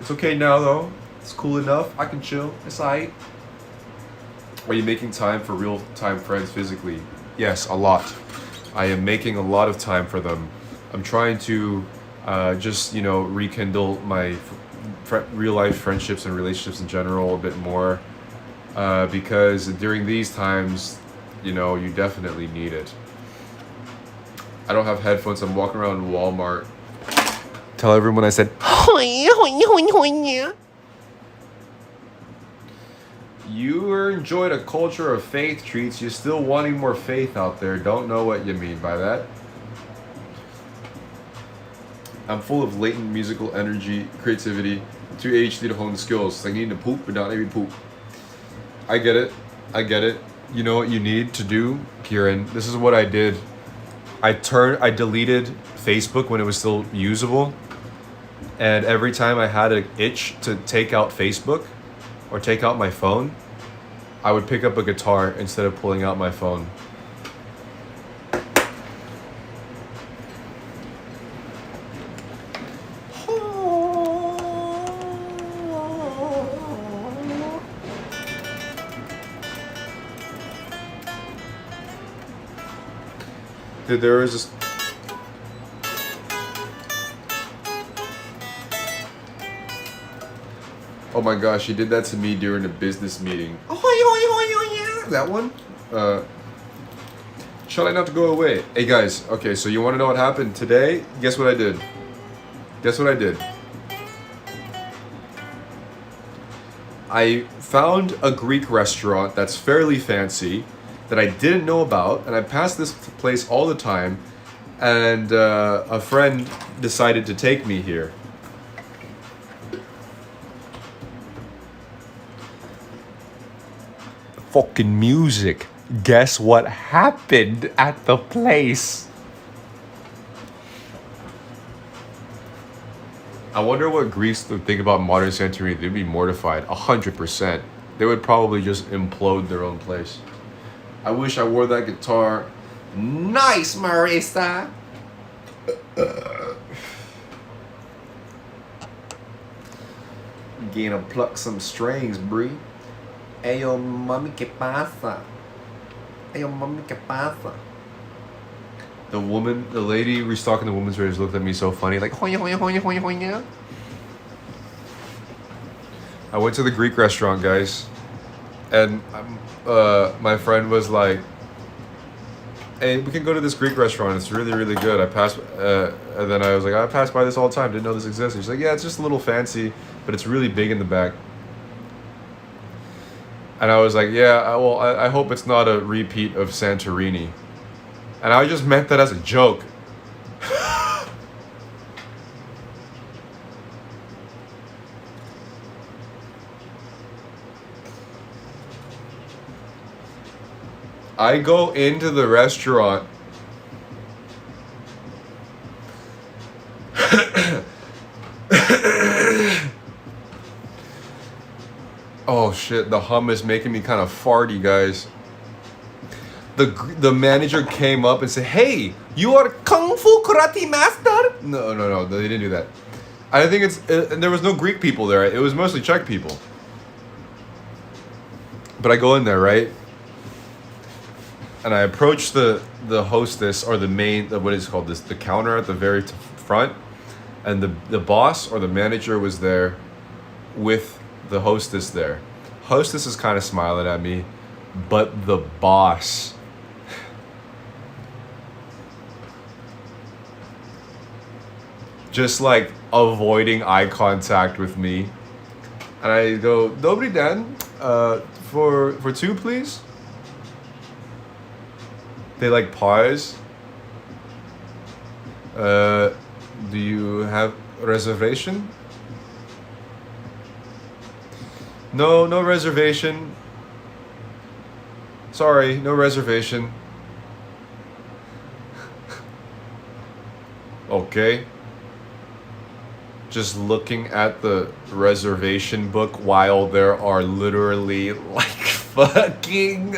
It's okay now though. It's cool enough. I can chill. It's alright. Are you making time for real-time friends physically? Yes, a lot. I am making a lot of time for them. I'm trying to just, you know, rekindle my real-life friendships and relationships in general a bit more. Because during these times, you know, you definitely need it. I don't have headphones. I'm walking around Walmart. Tell everyone I said, you enjoyed a culture of faith treats. You're still wanting more faith out there. Don't know what you mean by that. I'm full of latent musical energy, creativity, too ADHD to hone the skills. It's like needing to poop but not letting me poop. I get it. I get it. You know what you need to do, Kieran? This is what I did. I deleted Facebook when it was still usable. And every time I had an itch to take out Facebook or take out my phone, I would pick up a guitar instead of pulling out my phone. Dude, there was this... Oh my gosh, he did that to me during a business meeting. That one? Shall I not to go away? Hey guys, okay, so you want to know what happened today? Guess what I did? Guess what I did? I found a Greek restaurant that's fairly fancy that I didn't know about, and I pass this place all the time, and a friend decided to take me here. Fucking music. Guess what happened at the place? I wonder what Greece would think about modern Santorini. They'd be mortified. 100%. They would probably just implode their own place. I wish I wore that guitar. Nice, Marisa. Gonna pluck some strings, Bree. Ayo, mami, ¿qué pasa? Ayo, mami, ¿qué pasa? The lady restocking the women's range looked at me so funny, like, hoya, hoya, hoya, hoya, hoya. I went to the Greek restaurant, guys, and my friend was like, hey, we can go to this Greek restaurant. It's really, really good. And then I was like, I pass by this all the time. Didn't know this existed. She's like, yeah, it's just a little fancy, but it's really big in the back. And I was like, yeah, well, I hope it's not a repeat of Santorini. And I just meant that as a joke. I go into the restaurant. Oh shit, the hum is making me kind of farty, guys. The manager came up and said, hey, you are Kung Fu Karate Master? No, they didn't do that. I think and there was no Greek people there. It was mostly Czech people. But I go in there, right? And I approach the hostess, or the main, what is it called, the counter at the very front. And the boss or the manager was there with the hostess there. Hostess is kind of smiling at me, but the boss, just like avoiding eye contact with me. And I go, Dobry den, for two, please. They like pause. Do you have a reservation? No reservation. Sorry, no reservation. Okay. Just looking at the reservation book while there are literally like fucking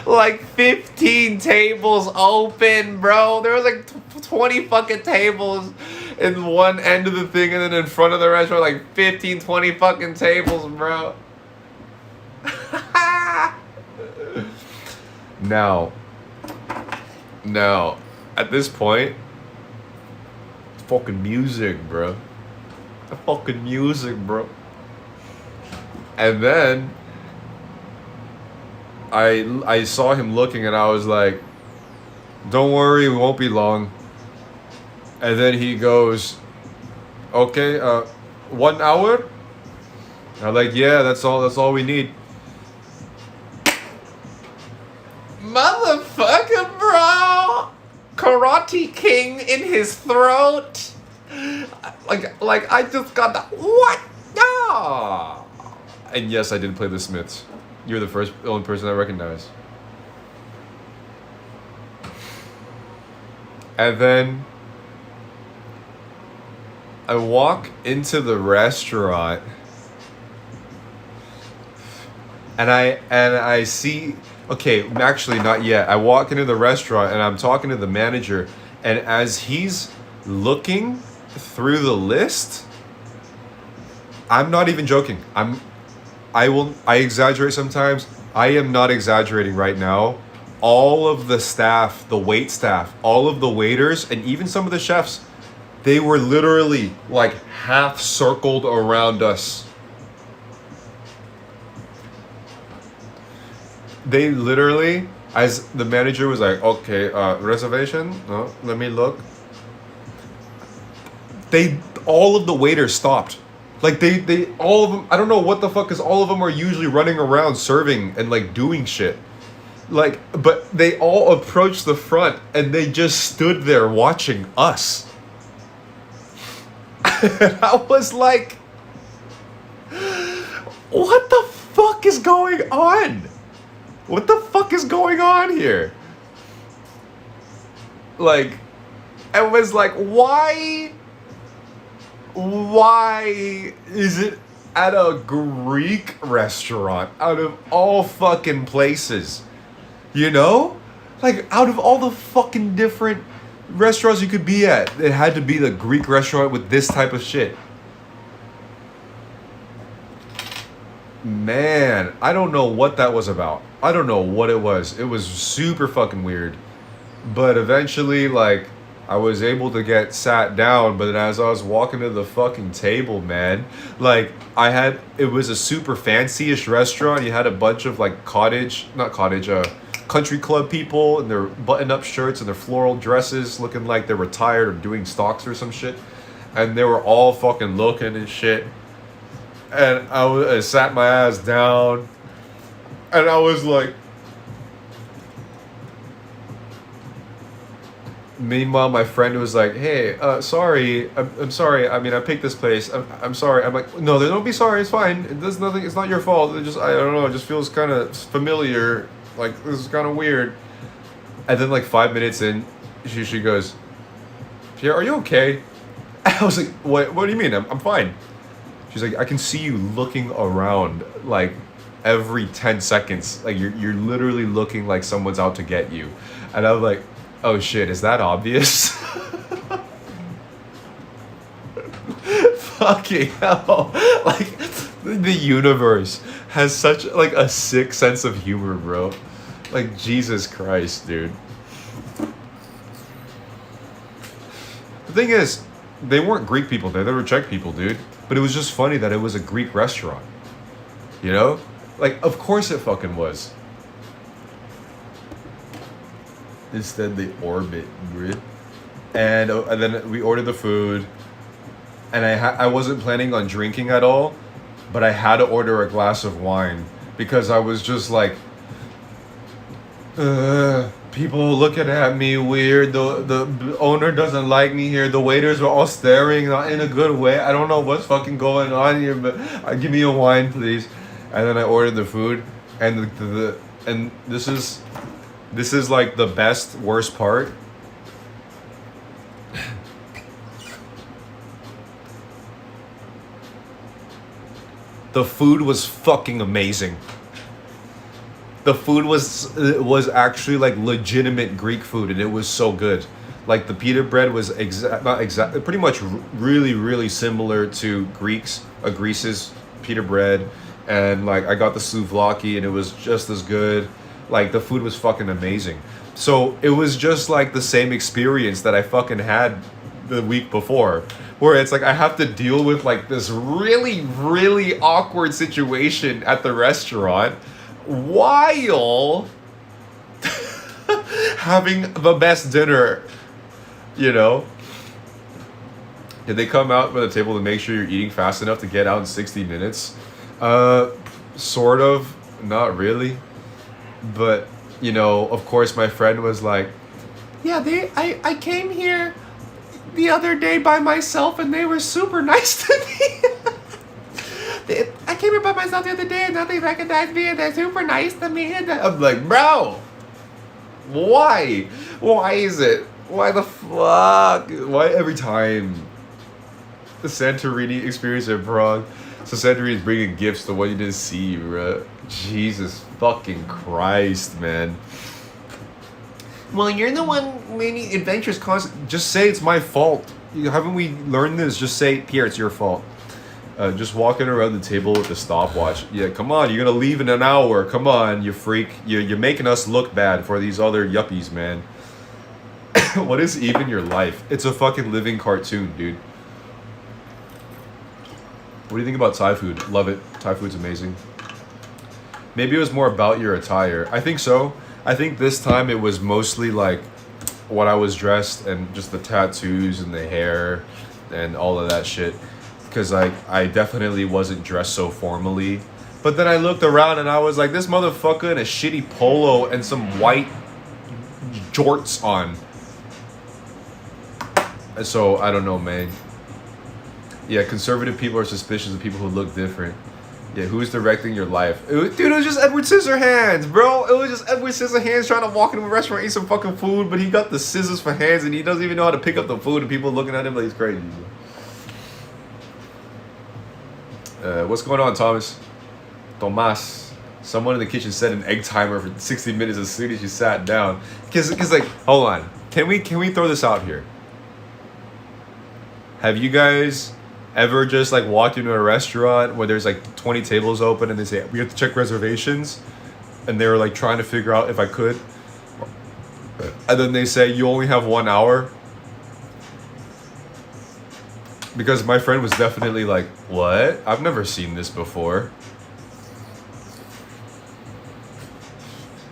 like 15 tables open, bro. There was like 20 fucking tables in one end of the thing, and then in front of the restaurant, like 15, 20 fucking tables, bro. Now, at this point, it's fucking music, bro. Fucking music, bro. And then I saw him looking, and I was like, don't worry, we won't be long. And then he goes, okay, 1 hour? I'm like, yeah, that's all we need. Motherfucker, bro! Karate King in his throat. Like I just got the what? Ah! And yes, I did play the Smiths. You're the only person I recognize. And then I walk into the restaurant, and I see. Okay, actually not yet. I walk into the restaurant and I'm talking to the manager, and as he's looking through the list, I'm not even joking. I exaggerate sometimes. I am not exaggerating right now. All of the staff, the wait staff, all of the waiters, and even some of the chefs, they were literally like half circled around us. They literally, as the manager was like, okay, reservation? No, let me look. All of the waiters stopped. Like all of them, I don't know what the fuck, because all of them are usually running around serving and like doing shit. Like, but they all approached the front and they just stood there watching us. And I was like, what the fuck is going on? What the fuck is going on here? Like, I was like, why is it at a Greek restaurant out of all fucking places? You know? Like, out of all the fucking different restaurants you could be at, it had to be the Greek restaurant with this type of shit. Man, I don't know what that was about. I don't know what it was. It was super fucking weird. But eventually, like, I was able to get sat down, but then as I was walking to the fucking table, man, like, it was a super fancy-ish restaurant. You had a bunch of, like, country club people in their button-up shirts and their floral dresses, looking like they're retired or doing stocks or some shit. And they were all fucking looking and shit. And I sat my ass down, and I was like, meanwhile, my friend was like, hey, sorry, I'm sorry, I mean, I picked this place, I'm sorry. I'm like, no, don't be sorry, it's fine, it does nothing, it's not your fault, I don't know, it just feels kind of familiar, like, this is kind of weird. And then, like, 5 minutes in, she goes, Pierre, are you okay? I was like, what do you mean? I'm fine. She's like, I can see you looking around like every 10 seconds. Like you're literally looking like someone's out to get you. And I was like, oh shit, is that obvious? Fucking hell. Like the universe has such like a sick sense of humor, bro. Like Jesus Christ, dude. The thing is, they weren't Greek people there, they were Czech people, dude. But it was just funny that it was a Greek restaurant. You know? Like, of course it fucking was. Instead, they orbit, dude. And then we ordered the food. And I wasn't planning on drinking at all. But I had to order a glass of wine. Because I was just like... people looking at me weird. The owner doesn't like me here. The waiters were all staring, not in a good way. I don't know what's fucking going on here, but give me a wine, please. And then I ordered the food, and and this is like the worst part. The food was fucking amazing. the food was actually like legitimate Greek food, and it was so good. Like the pita bread was not exactly, pretty much really really similar to Greece's pita bread, and like I got the souvlaki, and it was just as good. Like the food was fucking amazing. So it was just like the same experience that I fucking had the week before, where it's like I have to deal with like this really really awkward situation at the restaurant while having the best dinner, you know? Did they come out with a table to make sure you're eating fast enough to get out in 60 minutes? Sort of, not really. But, you know, of course my friend was like, yeah, I came here the other day by myself and they were super nice to me. I came here by myself the other day and now they recognized me and they're super nice to me. And I'm like, bro, why? Why is it? Why the fuck? Why every time? The Santorini experience in Prague. So Santorini is bringing gifts to what you didn't see, bro. Jesus fucking Christ, man. Well, you're the one making adventures constant. Just say it's my fault. Haven't we learned this? Just say, Pierre, it's your fault. Just walking around the table with the stopwatch. Yeah, come on, you're gonna leave in an hour. Come on, you freak. You're making us look bad for these other yuppies, man. What is even your life? It's a fucking living cartoon, dude. What do you think about Thai food? Love it. Thai food's amazing. Maybe it was more about your attire. I think so. I think this time it was mostly like what I was dressed and just the tattoos and the hair and all of that shit. Because I definitely wasn't dressed so formally. But then I looked around and I was like, this motherfucker in a shitty polo and some white jorts on. So, I don't know, man. Yeah, conservative people are suspicious of people who look different. Yeah, who's directing your life? Dude, it was just Edward Scissorhands, bro. It was just Edward Scissorhands trying to walk into a restaurant, eat some fucking food, but he got the scissors for hands and he doesn't even know how to pick up the food and people looking at him like he's crazy. What's going on, Thomas? Tomas. Someone in the kitchen set an egg timer for 60 minutes as soon as you sat down. Cause like, hold on. Can we throw this out here? Have you guys ever just like walked into a restaurant where there's like 20 tables open and they say, we have to check reservations? And they were like trying to figure out if I could. And then they say, you only have 1 hour? Because my friend was definitely like, what? I've never seen this before.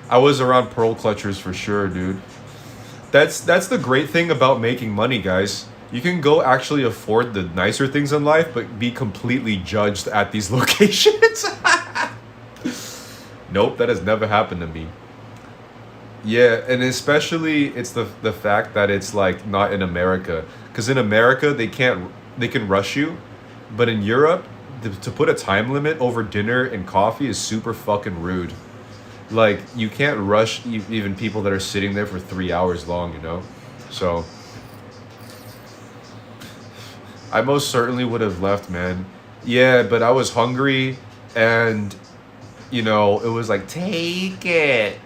I was around pearl clutchers for sure, dude. That's the great thing about making money, guys. You can go actually afford the nicer things in life, but be completely judged at these locations. Nope, that has never happened to me. Yeah, and especially it's the fact that it's like not in America. Because in America, they can rush you. But in Europe, to put a time limit over dinner and coffee is super fucking rude. Like, you can't rush even people that are sitting there for 3 hours long, you know? So I most certainly would have left, man. Yeah, but I was hungry and, you know, it was like, take it.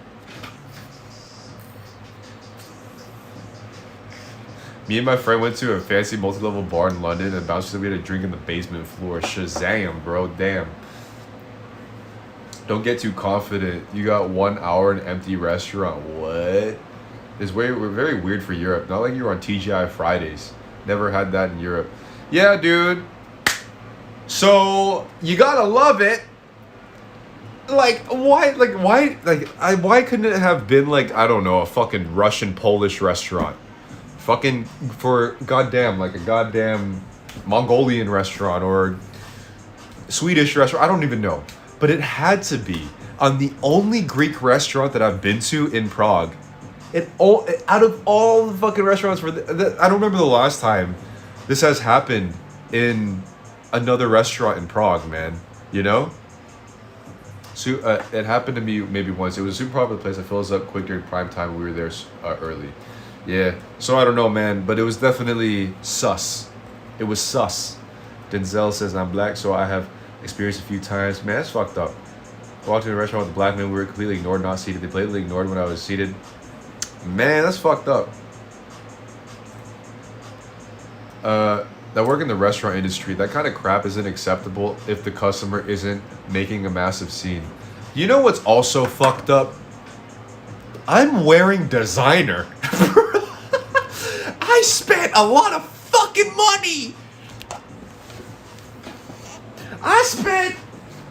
Me and my friend went to a fancy multi-level bar in London and bounced we had a drink in the basement floor. Shazam, bro, damn. Don't get too confident. You got 1 hour in an empty restaurant. What? We're very weird for Europe. Not like you were on TGI Fridays. Never had that in Europe. Yeah, dude. So you gotta love it. Why couldn't it have been like, I don't know, a fucking Russian Polish restaurant? Fucking for goddamn, like a goddamn Mongolian restaurant or Swedish restaurant. I don't even know. But it had to be on the only Greek restaurant that I've been to in Prague. Out of all the fucking restaurants, I don't remember the last time this has happened in another restaurant in Prague, man. You know? So it happened to me maybe once. It was a super popular place. It fills up quick during prime time. We were there early. Yeah. So I don't know, man. But it was definitely sus. It was sus. Denzel says I'm black, so I have experienced a few times. Man, that's fucked up. I walked into a restaurant with a black man. We were completely ignored, not seated. They blatantly ignored when I was seated. Man, that's fucked up. That work in the restaurant industry, that kind of crap isn't acceptable if the customer isn't making a massive scene. You know what's also fucked up? I'm wearing designer. I spent a lot of fucking money. I spent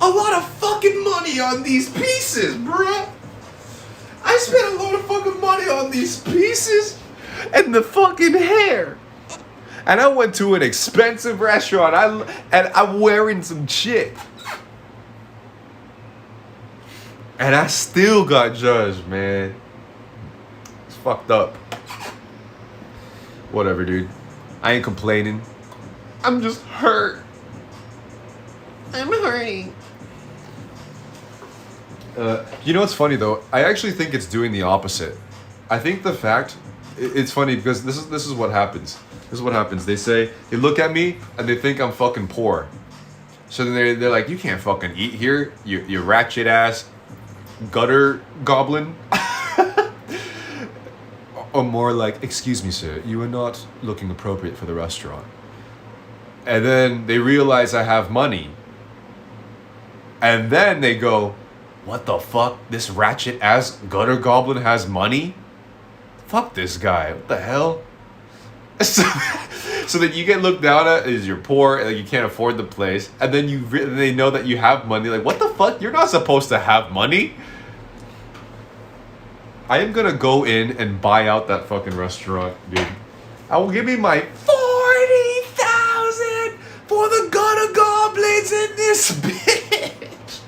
a lot of fucking money on these pieces, bruh. I spent a lot of fucking money on these pieces and the fucking hair. And I went to an expensive restaurant. I'm wearing some shit. And I still got judged, man. It's fucked up. Whatever, dude. I ain't complaining. I'm just hurt. I'm hurting. You know what's funny though? I actually think it's doing the opposite. I think the fact it's funny because this is what happens. This is what happens. They look at me and they think I'm fucking poor. So then they're like, you can't fucking eat here, you ratchet ass gutter goblin. Or more like, excuse me, sir, you are not looking appropriate for the restaurant. And then they realize I have money. And then they go, what the fuck? This ratchet ass gutter goblin has money? Fuck this guy. What the hell? So that you get looked down at as you're poor and you can't afford the place. And then they know that you have money. Like, what the fuck? You're not supposed to have money. I am gonna go in and buy out that fucking restaurant, dude. I will give me my 40,000 for the gutter goblins in this bitch.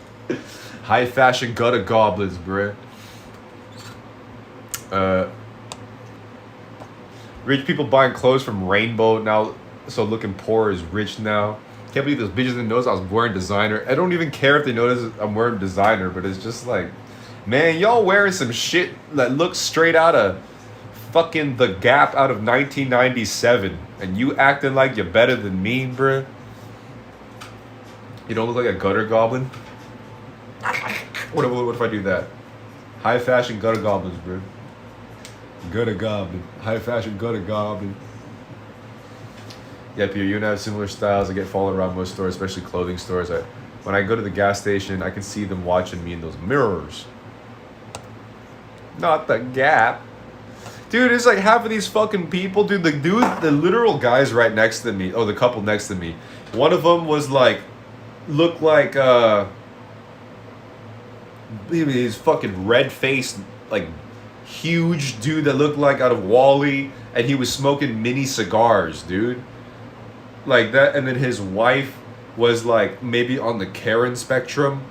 High fashion gutter goblins, bruh. Rich people buying clothes from Rainbow now, so looking poor is rich now. Can't believe those bitches didn't notice I was wearing designer. I don't even care if they notice I'm wearing designer, but it's just like, man, y'all wearing some shit that looks straight out of fucking The Gap out of 1997, and you acting like you're better than me, bruh. You don't look like a gutter goblin. What if I do that? High fashion gutter goblins, bruh. Gutter goblin. High fashion gutter goblin. Yeah, Pierre, you and I have similar styles. I get followed around most stores, especially clothing stores. When I go to the gas station, I can see them watching me in those mirrors. Not the Gap. Dude, it's like half of these fucking people, dude. The literal guys right next to me. Oh, the couple next to me. One of them was like, looked like, he's fucking red-faced, like, huge dude that looked like out of Wall-E, and he was smoking mini cigars, dude. Like that, and then his wife was like maybe on the Karen spectrum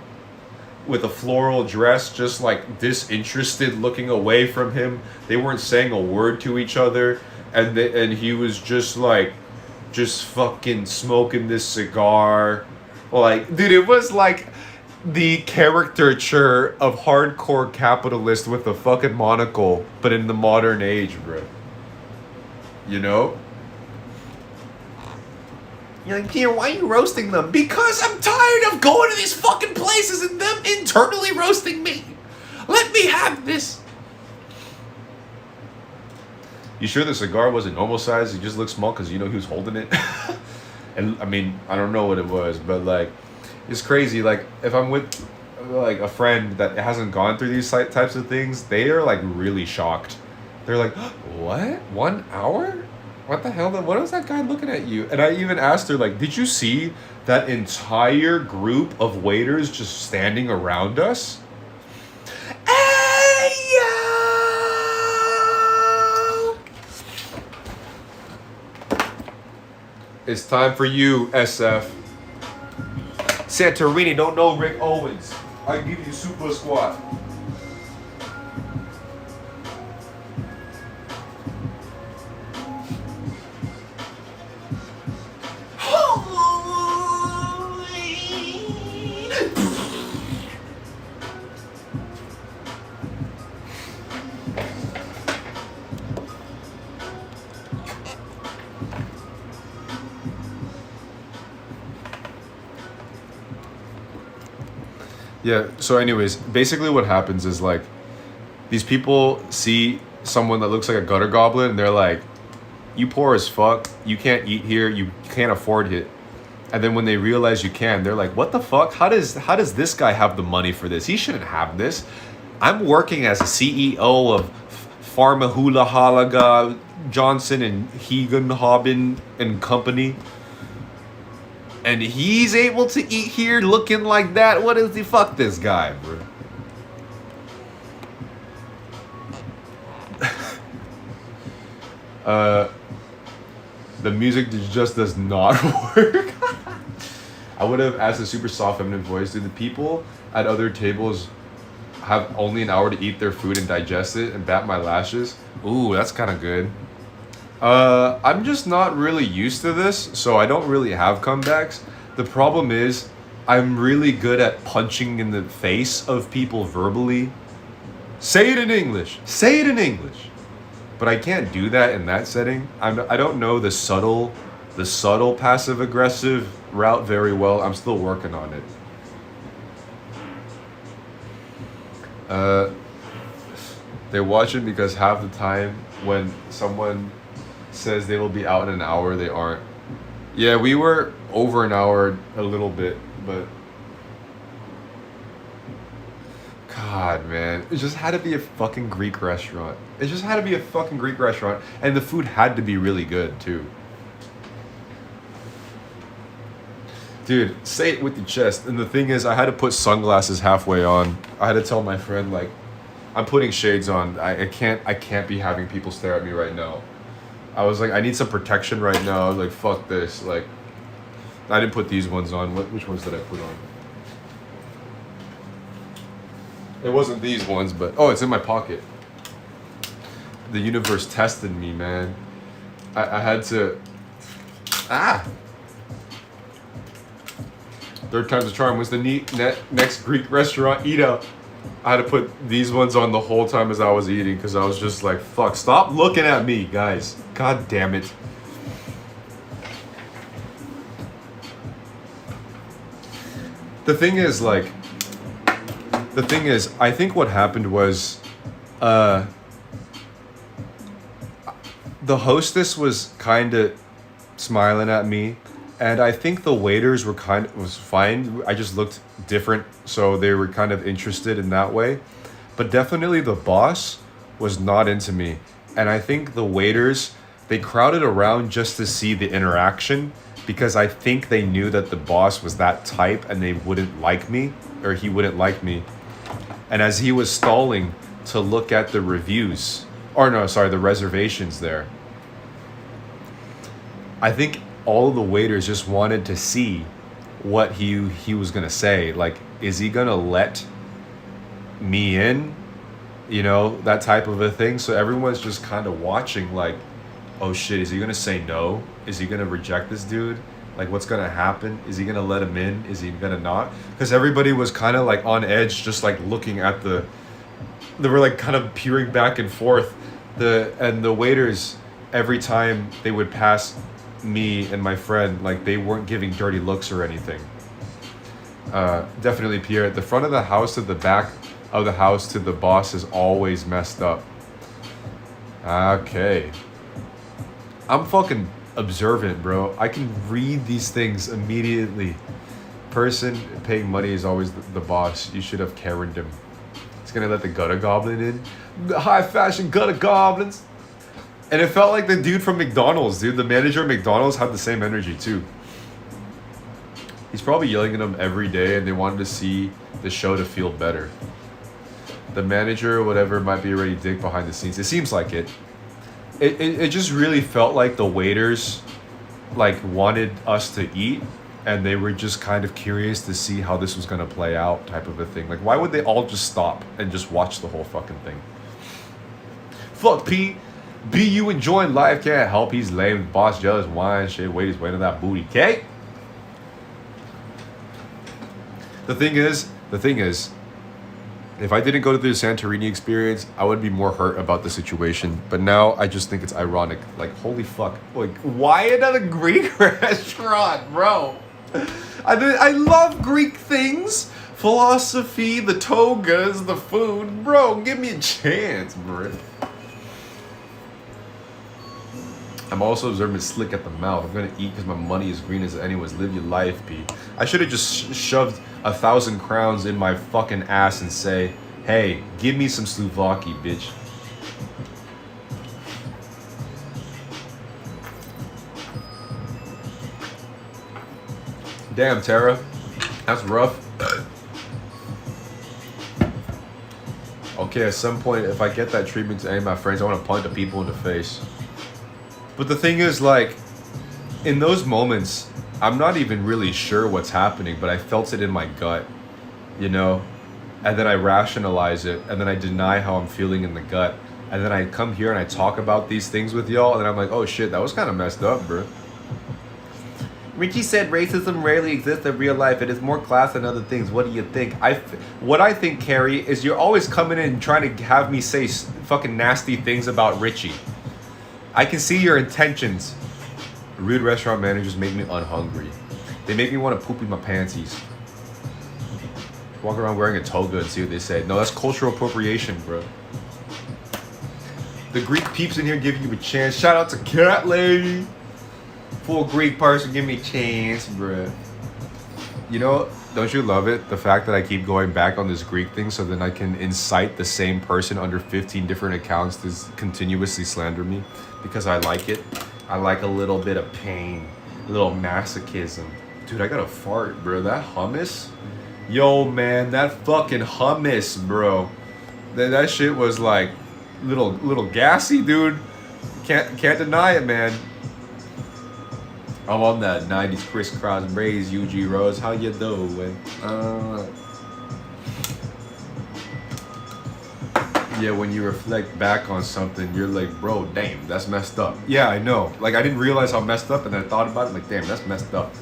with a floral dress, just like disinterested, looking away from him. They weren't saying a word to each other, and he was just like, just fucking smoking this cigar. Like, dude, it was like the caricature of hardcore capitalist with a fucking monocle, but in the modern age, bro. You know? You're like, Pierre, why are you roasting them? Because I'm tired of going to these fucking places and them internally roasting me. Let me have this. You sure the cigar wasn't normal size? It just looked small because you know he was holding it? And I mean, I don't know what it was, but like, it's crazy. Like, if I'm with like a friend that hasn't gone through these types of things, they are like really shocked. They're like, what? 1 hour? What the hell? What was that guy looking at you? And I even asked her, like, did you see that entire group of waiters just standing around us? Hey, yo! It's time for you, SF. Santorini don't know Rick Owens. I can give you super squat. Yeah, so anyways, basically what happens is like these people see someone that looks like a gutter goblin and they're like, you poor as fuck, you can't eat here, you can't afford it. And then when they realize you can, they're like, what the fuck? How does this guy have the money for this? He shouldn't have this. I'm working as a CEO of Pharmahula Halaga Johnson and Hegan Hobbin and Company. And he's able to eat here looking like that. What is the fuck this guy, bro? The music just does not work. I would have asked a super soft feminine voice. Do the people at other tables have only an hour to eat their food and digest it and bat my lashes? Ooh, that's kind of good. I'm just not really used to this, so I don't really have comebacks. The problem is, I'm really good at punching in the face of people verbally. Say it in English. Say it in English. But I can't do that in that setting. I don't know the subtle passive aggressive route very well. I'm still working on it. They're watching because half the time when someone says they will be out in an hour, they aren't. Yeah, we were over an hour a little bit, but God, man, it just had to be a fucking Greek restaurant. It just had to be a fucking Greek restaurant, and the food had to be really good too. Dude, say it with your chest. And the thing is, I had to put sunglasses halfway on. I had to tell my friend, like, I'm putting shades on. I can't be having people stare at me right now. I was like, I need some protection right now. I was like, fuck this. Like, I didn't put these ones on. Which ones did I put on? It wasn't these ones, but oh, it's in my pocket. The universe tested me, man. I had to. Third time's a charm. Was the next Greek restaurant eat out? I had to put these ones on the whole time as I was eating because I was just like, fuck, stop looking at me, guys. God damn it. The thing is, I think what happened was, the hostess was kind of smiling at me, and I think the waiters was fine. I just looked different, so they were kind of interested in that way. But definitely the boss was not into me, and I think the waiters, they crowded around just to see the interaction because I think they knew that the boss was that type and they wouldn't like me, or he wouldn't like me. And as he was stalling to look at the reviews, or no, sorry, the reservations there, I think all of the waiters just wanted to see what he was gonna say. Like, is he gonna let me in? You know, that type of a thing. So everyone's just kind of watching like, oh shit, is he gonna say no? Is he gonna reject this dude? Like, what's gonna happen? Is he gonna let him in? Is he gonna not? Because everybody was kind of like on edge, just like looking at they were like kind of peering back and forth. The waiters, every time they would pass me and my friend, like, they weren't giving dirty looks or anything. Definitely Pierre, the front of the house to the back of the house to the boss is always messed up. Okay, I'm fucking observant, bro. I can read these things immediately. Person paying money is always the boss. You should have Karen'd him. He's gonna let the gutter goblin in. The high fashion gutter goblins. And it felt like the dude from McDonald's, dude. The manager of McDonald's had the same energy too. He's probably yelling at them every day and they wanted to see the show to feel better. The manager or whatever might be already dick behind the scenes. It seems like it. It just really felt like the waiters like wanted us to eat and they were just kind of curious to see how this was gonna play out, type of a thing. Like, why would they all just stop and just watch the whole fucking thing? Fuck P. B, you enjoying life, can't help. He's lame. Boss jealous, wine, shit. Wait, he's waiting on that booty. Okay? The thing is, if I didn't go to the Santorini experience, I would be more hurt about the situation. But now I just think it's ironic. Like, holy fuck. Like, why another Greek restaurant, bro? I love Greek things. Philosophy, the togas, the food. Bro, give me a chance, bro. I'm also observing slick at the mouth. I'm gonna eat because my money is green as anyone's. Live your life, P. I should have just shoved 1,000 crowns in my fucking ass and say, hey, give me some Slovakia, bitch. Damn, Tara. That's rough. Okay, at some point, if I get that treatment to any of my friends, I want to punch the people in the face. But the thing is, like, in those moments, I'm not even really sure what's happening, but I felt it in my gut, you know? And then I rationalize it, and then I deny how I'm feeling in the gut. And then I come here and I talk about these things with y'all, and then I'm like, oh shit, that was kind of messed up, bro. Richie said racism rarely exists in real life. It is more class than other things. What do you think? What I think, Carrie, is you're always coming in and trying to have me say fucking nasty things about Richie. I can see your intentions. Rude restaurant managers make me unhungry. They make me want to poop in my panties. Walk around wearing a toga and see what they say. No, that's cultural appropriation, bro. The Greek peeps in here give you a chance. Shout out to Cat Lady. Full Greek person, give me a chance, bro. You know, don't you love it? The fact that I keep going back on this Greek thing so then I can incite the same person under 15 different accounts to continuously slander me. Because I like it. I like a little bit of pain. A little masochism. Dude, I got a fart, bro. That hummus? Yo, man, that fucking hummus, bro. That shit was like little gassy, dude. Can't deny it, man. I'm on that 90s crisscross braids, UG Rose. How you doing? Yeah, when you reflect back on something, you're like, bro, damn, that's messed up. Yeah, I know. Like, I didn't realize how messed up, and then I thought about it, like, damn, that's messed up.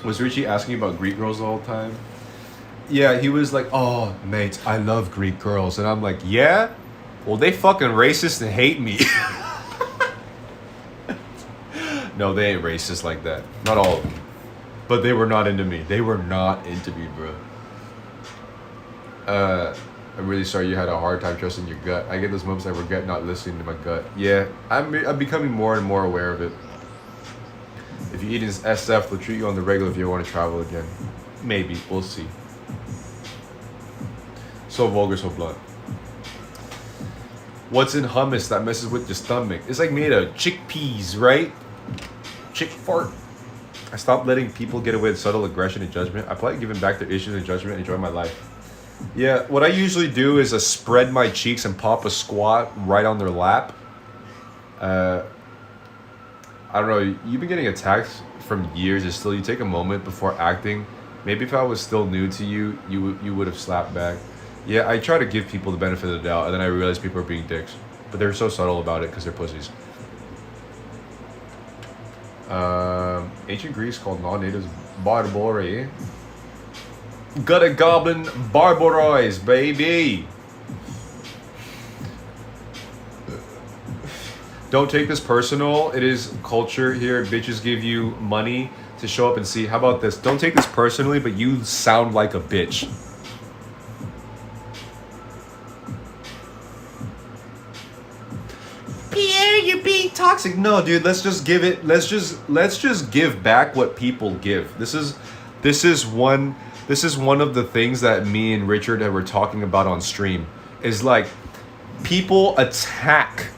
Was Richie asking about Greek girls the whole time? Yeah, he was like, oh, mate, I love Greek girls. And I'm like, yeah? Well, they fucking racist and hate me. No, they ain't racist like that. Not all of them. But they were not into me. They were not into me, bro. I'm really sorry you had a hard time trusting your gut. I get those moments I regret not listening to my gut. Yeah, I'm becoming more and more aware of it. If you eat in SF, they'll treat you on the regular if you want to travel again. Maybe. We'll see. So vulgar, so blunt. What's in hummus that messes with your stomach? It's like made of chickpeas, right? Chick fart. I stopped letting people get away with subtle aggression and judgment. I politely giving back their issues and judgment and enjoy my life. Yeah, what I usually do is spread my cheeks and pop a squat right on their lap. I don't know, you've been getting attacked from years and still you take a moment before acting. Maybe if I was still new to you, you would have slapped back. Yeah, I try to give people the benefit of the doubt and then I realize people are being dicks. But they're so subtle about it because they're pussies. Ancient Greece called non-natives Barbori. Got a goblin Barbarois, baby. Don't take this personal. It is culture here. Bitches give you money to show up and see. How about this? Don't take this personally, but you sound like a bitch. Pierre, you're being toxic. No, dude, let's just give it. Let's just give back what people give. This is one of the things that me and Richard were talking about on stream. Is like people attack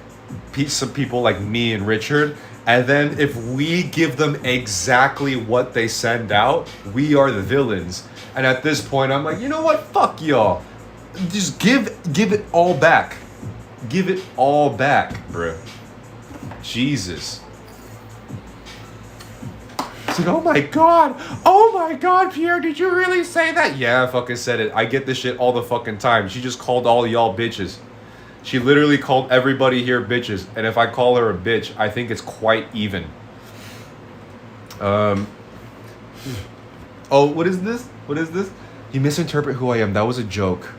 some people like me and Richard, and then if we give them exactly what they send out, we are the villains. And at this point, I'm like, you know what? Fuck y'all. Just give it all back. Give it all back, bro. Jesus. It's like, oh my god, Pierre, did you really say that? Yeah, I fucking said it. I get this shit all the fucking time. She just called all y'all bitches. She literally called everybody here bitches. And if I call her a bitch, I think it's quite even. Oh, what is this? What is this? You misinterpret who I am. That was a joke.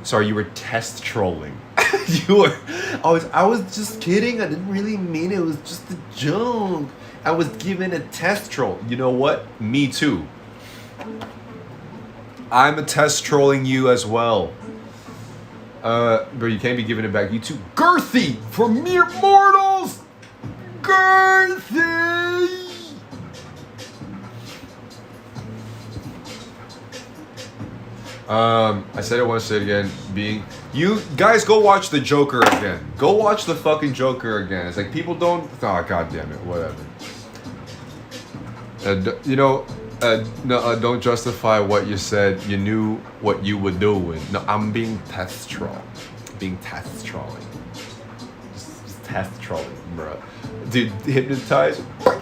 Sorry, you were test trolling. I was just kidding. I didn't really mean it. It was just a joke. I was giving a test troll. You know what? Me too. I'm a test trolling you as well. But you can't be giving it back. You too. Girthy for mere mortals. Girthy. I said I want to say it again. You guys go watch the Joker again. Go watch the fucking Joker again. It's like people don't. Oh, god damn it. Whatever. No, don't justify what you said. You knew what you were doing. No, I'm being test troll. Being test trolling. Just test trolling, bro. Dude, hypnotize. I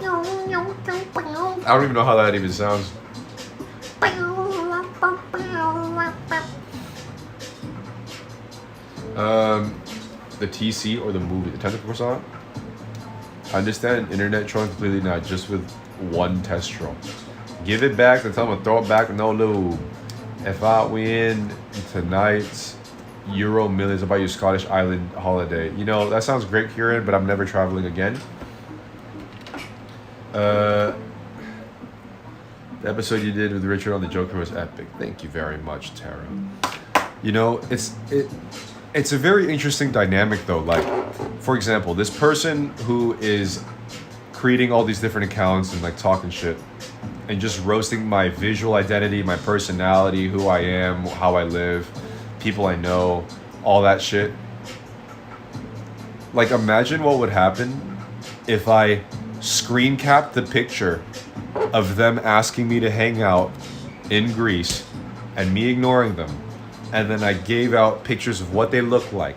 don't even know how that even sounds. The TC or the movie, the technical croissant. I understand internet trolling completely, not just with one test troll. Give it back, then tell them to throw it back with no lube. If I win tonight's Euro Millions about your Scottish island holiday. You know, that sounds great, Kieran, but I'm never traveling again. The episode you did with Richard on the Joker was epic. Thank you very much, Tara. You know, it's a very interesting dynamic though. Like, for example, this person who is creating all these different accounts and like talking shit and just roasting my visual identity, my personality, who I am, how I live, people I know, all that shit. Like, imagine what would happen if I screen capped the picture of them asking me to hang out in Greece and me ignoring them. And then I gave out pictures of what they look like.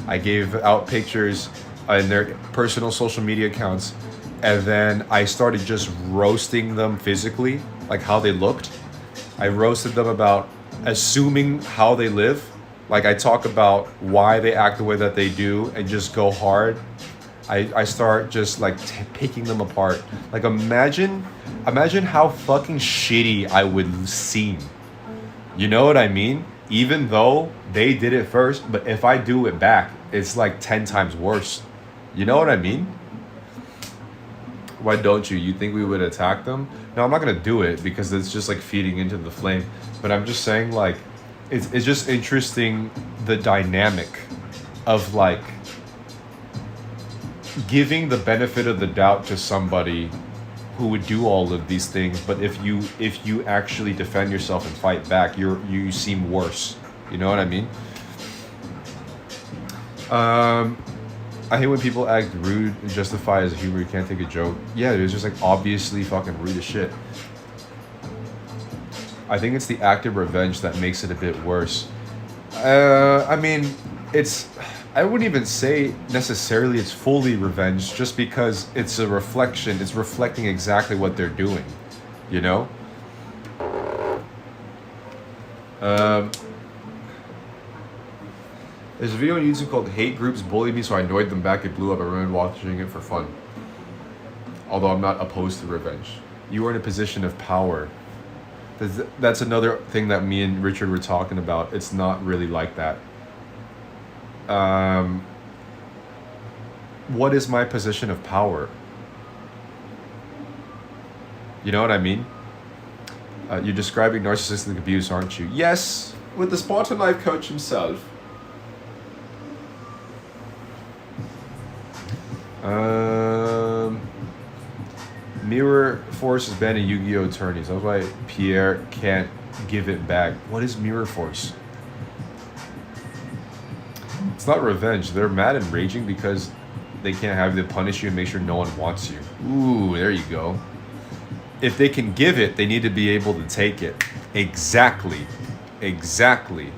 I gave out pictures in their personal social media accounts. And then I started just roasting them physically, like how they looked. I roasted them about assuming how they live. Like, I talk about why they act the way that they do and just go hard. I start just like picking them apart. Like, imagine how fucking shitty I would seem. You know what I mean? Even though they did it first, but if I do it back, it's like 10 times worse. You know what I mean? Why don't you? You think we would attack them? No, I'm not gonna do it because it's just like feeding into the flame. But I'm just saying, like, it's just interesting, the dynamic of like giving the benefit of the doubt to somebody who would do all of these things, but if you actually defend yourself and fight back, you seem worse. You know what I mean? I hate when people act rude and justify as humor. You can't take a joke. Yeah, it's just like obviously fucking rude as shit. I think it's the act of revenge that makes it a bit worse. I mean, I wouldn't even say necessarily it's fully revenge, just because it's a reflection. It's reflecting exactly what they're doing, you know? There's a video on YouTube called Hate Groups Bully Me, so I annoyed them back. It blew up. I remember watching it for fun. Although I'm not opposed to revenge. You are in a position of power. That's another thing that me and Richard were talking about. It's not really like that. What is my position of power? You know what I mean? You're describing narcissistic abuse, aren't you? Yes, with the Spartan Life coach himself. Mirror Force is banning Yu-Gi-Oh! Attorneys. That's why Pierre can't give it back. What is Mirror Force? It's not revenge. They're mad and raging because they can't have you to punish you and make sure no one wants you. Ooh, there you go. If they can give it, they need to be able to take it. Exactly. Exactly.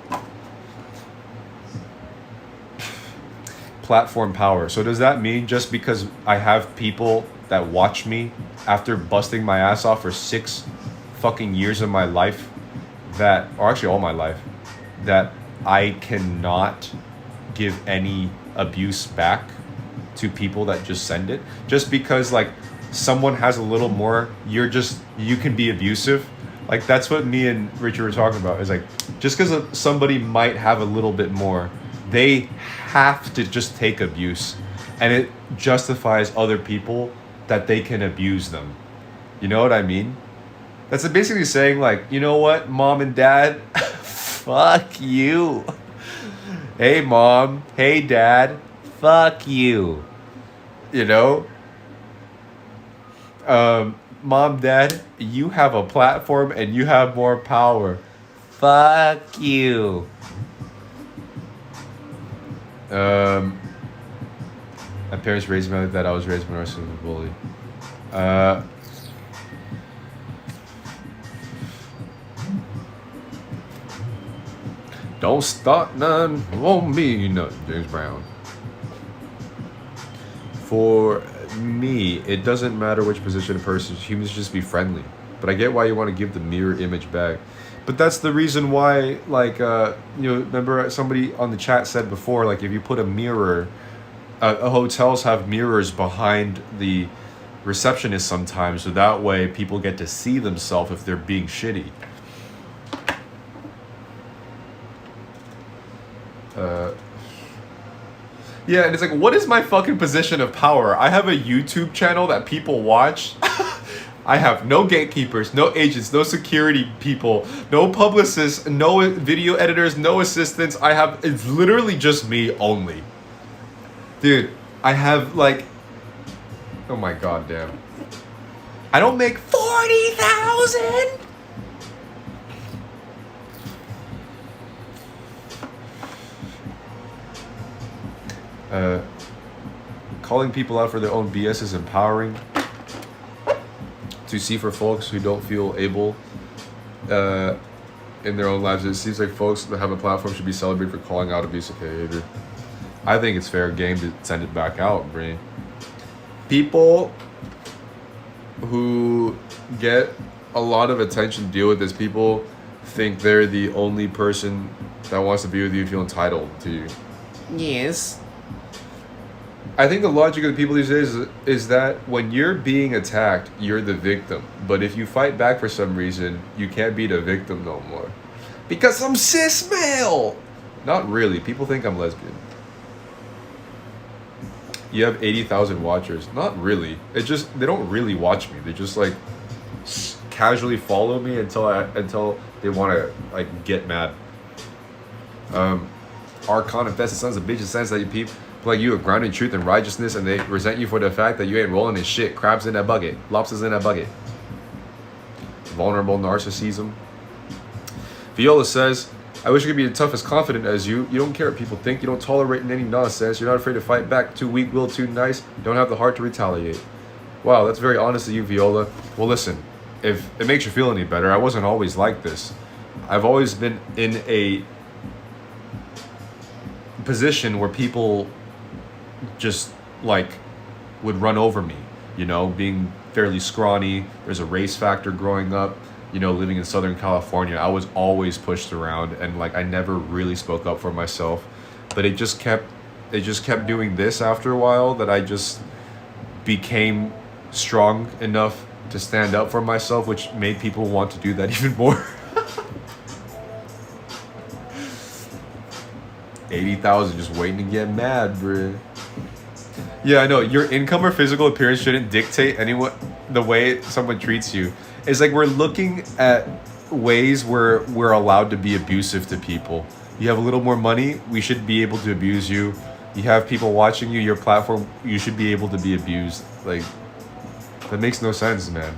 Platform power. So does that mean just because I have people that watch me after busting my ass off for 6 fucking years of my life, that, or actually all my life, that I cannot give any abuse back to people that just send it? Just because like someone has a little more, you can be abusive. Like, that's what me and Richard were talking about, is like, just because somebody might have a little bit more they have to just take abuse, and it justifies other people that they can abuse them. You know what I mean? That's basically saying, like, you know what, mom and dad, fuck you. Hey, mom. Hey, dad. Fuck you. You know? Mom, dad, you have a platform and you have more power. Fuck you. My parents raised me like that. I was raised by a bully. Don't start none, won't be nothing, James Brown. For me, it doesn't matter which position a person is. Humans just be friendly. But I get why you want to give the mirror image back. But that's the reason why, like, remember somebody on the chat said before, like, if you put a mirror, hotels have mirrors behind the receptionist sometimes, so that way people get to see themselves if they're being shitty. Yeah, and it's like, what is my fucking position of power? I have a YouTube channel that people watch. I have no gatekeepers, no agents, no security people, no publicists, no video editors, no assistants. It's literally just me only. Dude, I have like, oh my god damn. I don't make 40,000. Calling people out for their own BS is empowering to see for folks who don't feel able in their own lives. It seems like folks that have a platform should be celebrated for calling out abusive behavior. I think it's fair game to send it back out, Bree. People who get a lot of attention deal with this. People think they're the only person that wants to be with you, feel entitled to you. Yes. I think the logic of the people these days is that when you're being attacked, you're the victim. But if you fight back for some reason, you can't be the victim no more. Because I'm cis male! Not really. People think I'm lesbian. You have 80,000 watchers. Not really. It just, they don't really watch me. They just like casually follow me until they want to like get mad. Archon infested sons of bitches sense that you peep like you are grounded in truth and righteousness, and they resent you for the fact that you ain't rolling in shit. Crabs in that bucket. Lobsters in that bucket. Vulnerable narcissism. Viola says, I wish I could be as tough as confident as you. You don't care what people think. You don't tolerate any nonsense. You're not afraid to fight back. Too weak-willed, too nice. You don't have the heart to retaliate. Wow, that's very honest of you, Viola. Well, listen, if it makes you feel any better, I wasn't always like this. I've always been in a position where people just like would run over me, you know, being fairly scrawny. There's a race factor growing up, you know, living in Southern California. I was always pushed around, and like I never really spoke up for myself. But it just kept doing this after a while, that I just became strong enough to stand up for myself, which made people want to do that even more. 80,000 just waiting to get mad, bruh. Yeah, I know. Your income or physical appearance shouldn't dictate the way someone treats you. It's like we're looking at ways where we're allowed to be abusive to people. You have a little more money, we should be able to abuse you. You have people watching you, your platform, you should be able to be abused. Like, that makes no sense, man.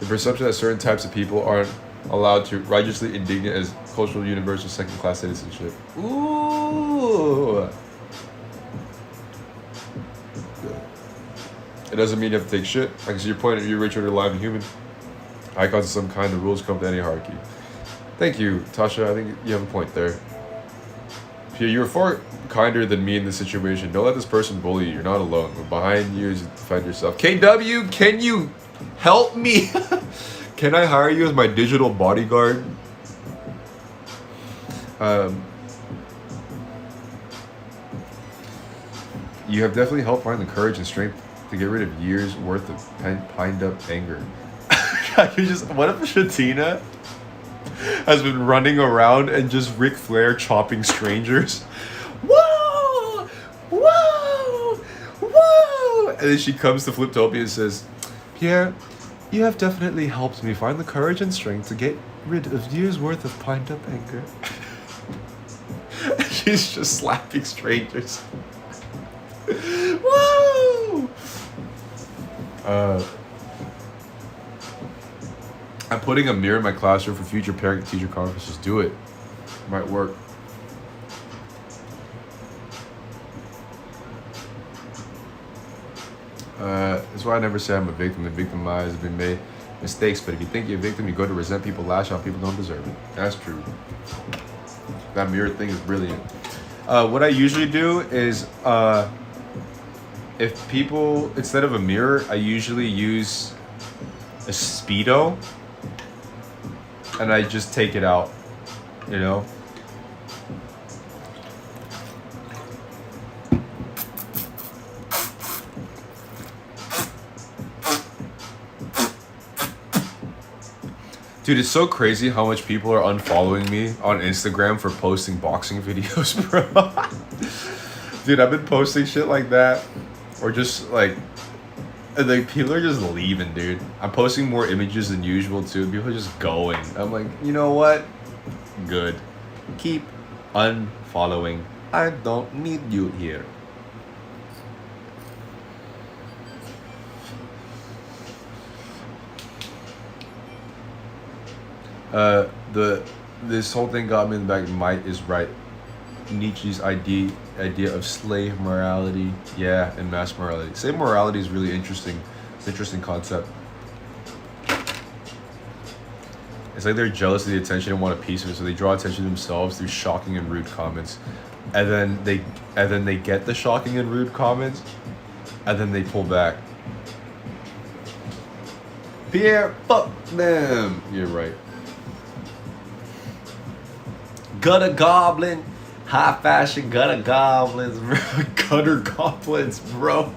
The perception that certain types of people aren't allowed to righteously indignant as cultural universal second-class citizenship. Ooh. It doesn't mean you have to take shit. I can see your point of view, Richard, are alive and human. Icons of some kind, the rules come to any hierarchy. Thank you, Tasha. I think you have a point there. Yeah, you're far kinder than me in this situation. Don't let this person bully you. You're not alone. We're behind you to defend yourself. KW, can you help me? Can I hire you as my digital bodyguard? You have definitely helped find the courage and strength to get rid of years worth of piled up anger. You just, what if Shatina has been running around and just Ric Flair chopping strangers? Whoa! Whoa! Whoa! And then she comes to Fliptopia and says, Pierre, you have definitely helped me find the courage and strength to get rid of years worth of pent up anger. She's just slapping strangers. Woo! I'm putting a mirror in my classroom for future parent-teacher conferences. Do it. Might work. That's why I never say I'm a victim. The victimized have been made mistakes, but if you think you're a victim, you go to resent people, lash out people don't deserve it. That's true. That mirror thing is brilliant. What I usually do is, if people, instead of a mirror, I usually use a Speedo, and I just take it out, you know? Dude, it's so crazy how much people are unfollowing me on Instagram for posting boxing videos, bro. Dude, I've been posting shit like that, or just like people are just leaving, dude. I'm posting more images than usual too. People are just going. I'm like, you know what? Good. Keep unfollowing. I don't need you here. This whole thing got me in the back. Might is right. Nietzsche's idea of slave morality, yeah, and mass morality. Slave morality is really interesting. It's an interesting concept. It's like they're jealous of the attention and want a piece of it, so they draw attention to themselves through shocking and rude comments, and then they get the shocking and rude comments, and then they pull back. Pierre, fuck them. You're right. Gutter goblin, high fashion gutter goblins, bro. Gutter goblins, bro.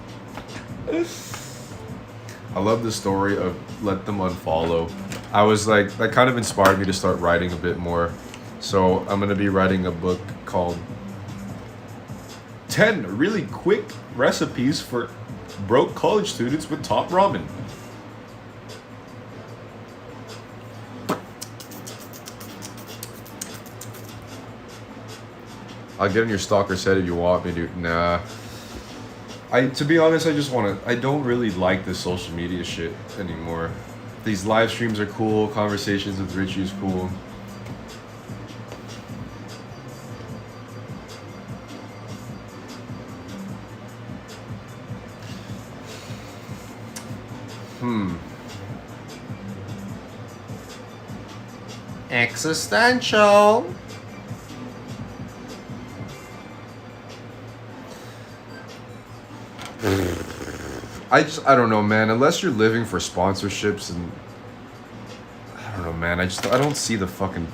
I love the story of let them unfollow. I was like, that kind of inspired me to start writing a bit more. So I'm gonna be writing a book called 10 really quick recipes for broke college students with top ramen. I'll get on your stalker set if you want me to. Nah. To be honest, I don't really like this social media shit anymore. These live streams are cool, conversations with Richie is cool. Existential. I don't know, man. Unless you're living for sponsorships and I don't know, man. I don't see the fucking.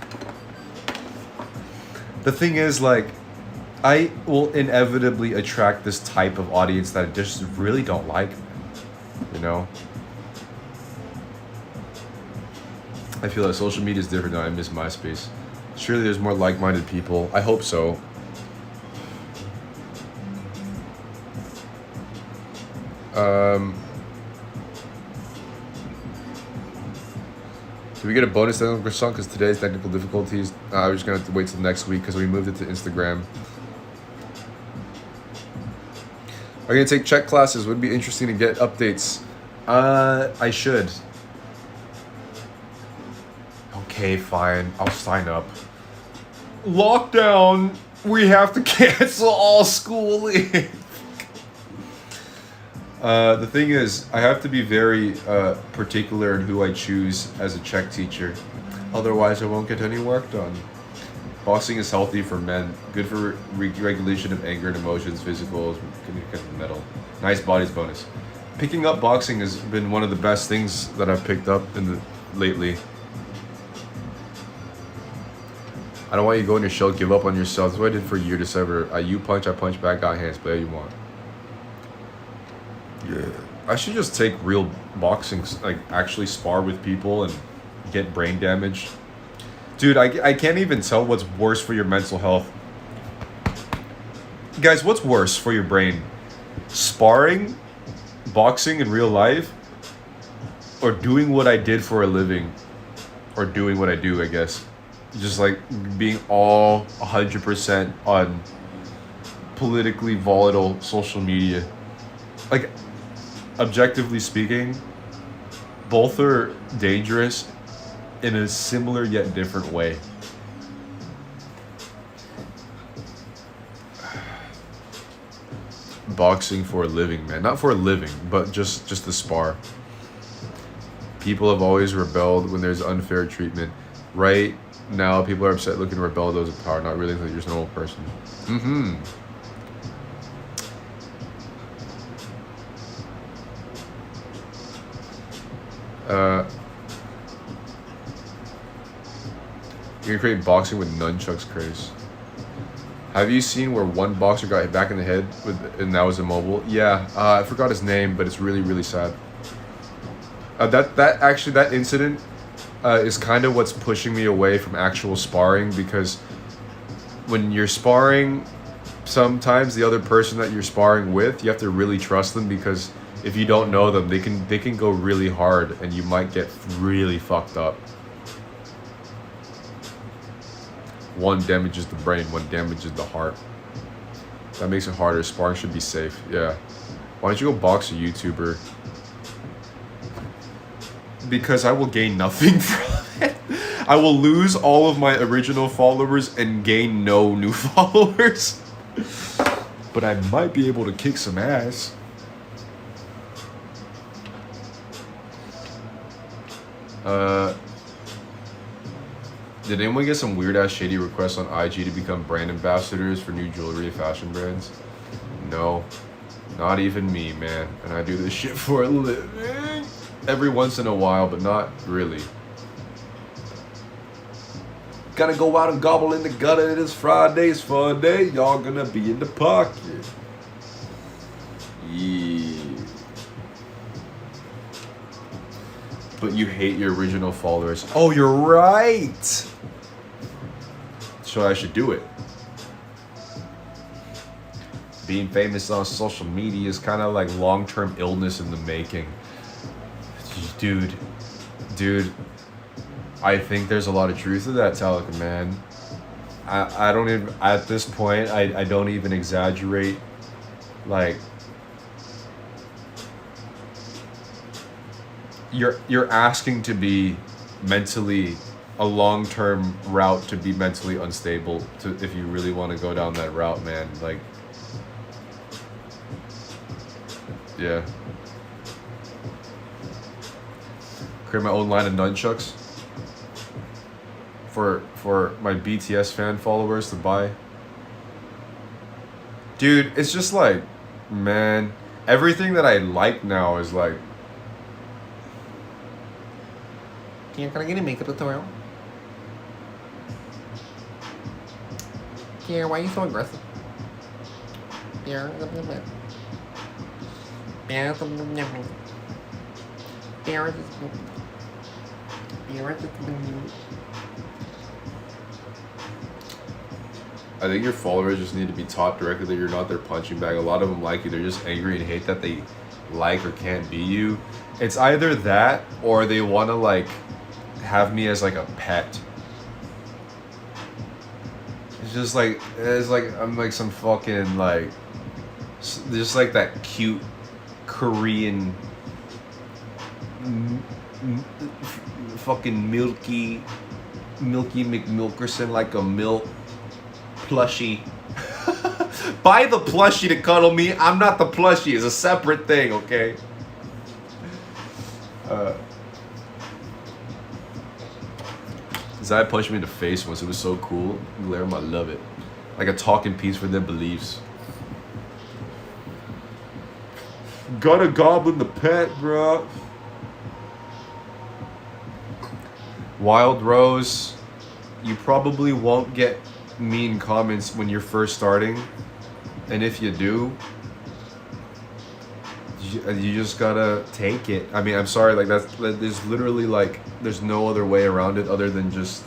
The thing is, like, I will inevitably attract this type of audience that I just really don't like, you know? I feel like social media is different now. I miss MySpace. Surely there's more like-minded people. I hope so. Did we get a bonus technical croissant because today's technical difficulties? We're just gonna have to wait till next week because we moved it to Instagram. Are you gonna take Czech classes? Would be interesting to get updates. I should. Okay, fine. I'll sign up. Lockdown. We have to cancel all schooling. The thing is, I have to be very particular in who I choose as a Czech teacher. Otherwise, I won't get any work done. Boxing is healthy for men. Good for regulation of anger and emotions, physical, mental. Nice bodies bonus. Picking up boxing has been one of the best things that I've picked up lately. I don't want you to go in your shell, give up on yourself. That's what I did for a year, December. You punch, I punch back, got hands, play how you want. Yeah. I should just take real boxing, like actually spar with people and get brain damage. Dude, I can't even tell what's worse for your mental health. Guys, what's worse for your brain? Sparring, boxing in real life, or doing what I did for a living, or doing what I do, I guess. Just like being all 100% on politically volatile social media. Like, objectively speaking, both are dangerous in a similar yet different way. Boxing for a living, man. Not for a living, but just to spar. People have always rebelled when there's unfair treatment. Right now, people are upset looking to rebel those in power, not really you're just a normal person. Mm-hmm. You're gonna create boxing with nunchucks craze. Have you seen where one boxer got hit back in the head and that was immobile? Yeah, I forgot his name, but it's really, really sad. That incident is kind of what's pushing me away from actual sparring, because when you're sparring, sometimes the other person that you're sparring with, you have to really trust them, because if you don't know them, they can go really hard and you might get really fucked up. One damages the brain, one damages the heart. That makes it harder. Sparring should be safe. Yeah. Why don't you go box a YouTuber? Because I will gain nothing from it. I will lose all of my original followers and gain no new followers. But I might be able to kick some ass. Did anyone get some weird ass shady requests on IG to become brand ambassadors for new jewelry and fashion brands? No, not even me, man. And I do this shit for a living. Every once in a while, but not really. Gonna go out and gobble in the gutter. It is Friday's fun day. Y'all gonna be in the pocket. Yeah. But you hate your original followers. Oh, you're right. So I should do it. Being famous on social media is kind of like long-term illness in the making. Dude, I think there's a lot of truth to that, Talika, man. I don't even, at this point, I don't even exaggerate. Like, you're asking to be mentally, a long-term route to be mentally unstable, to if you really want to go down that route, man. Like, yeah. Create my own line of nunchucks for my BTS fan followers to buy. Dude, it's just like, man, everything that I like now is like, Can I get a makeup tutorial? Pierre, why are you so aggressive? Pierre, I think your followers just need to be taught directly that you're not their punching bag. A lot of them like you. They're just angry and hate that they like or can't be you. It's either that or they want to like have me as like a pet. It's like I'm like some fucking like just like that cute Korean fucking milky McMilkerson, like a milk plushie. Buy the plushie to cuddle me. I'm not the plushie. It's a separate thing, okay? Zai punched me in the face once. It was so cool. Guillermo, I love it. Like a talking piece for their beliefs. Got a goblin the pet, bro. Wild Rose, you probably won't get mean comments when you're first starting. And if you do, You just gotta take it. I mean, I'm sorry, like there's literally like there's no other way around it other than just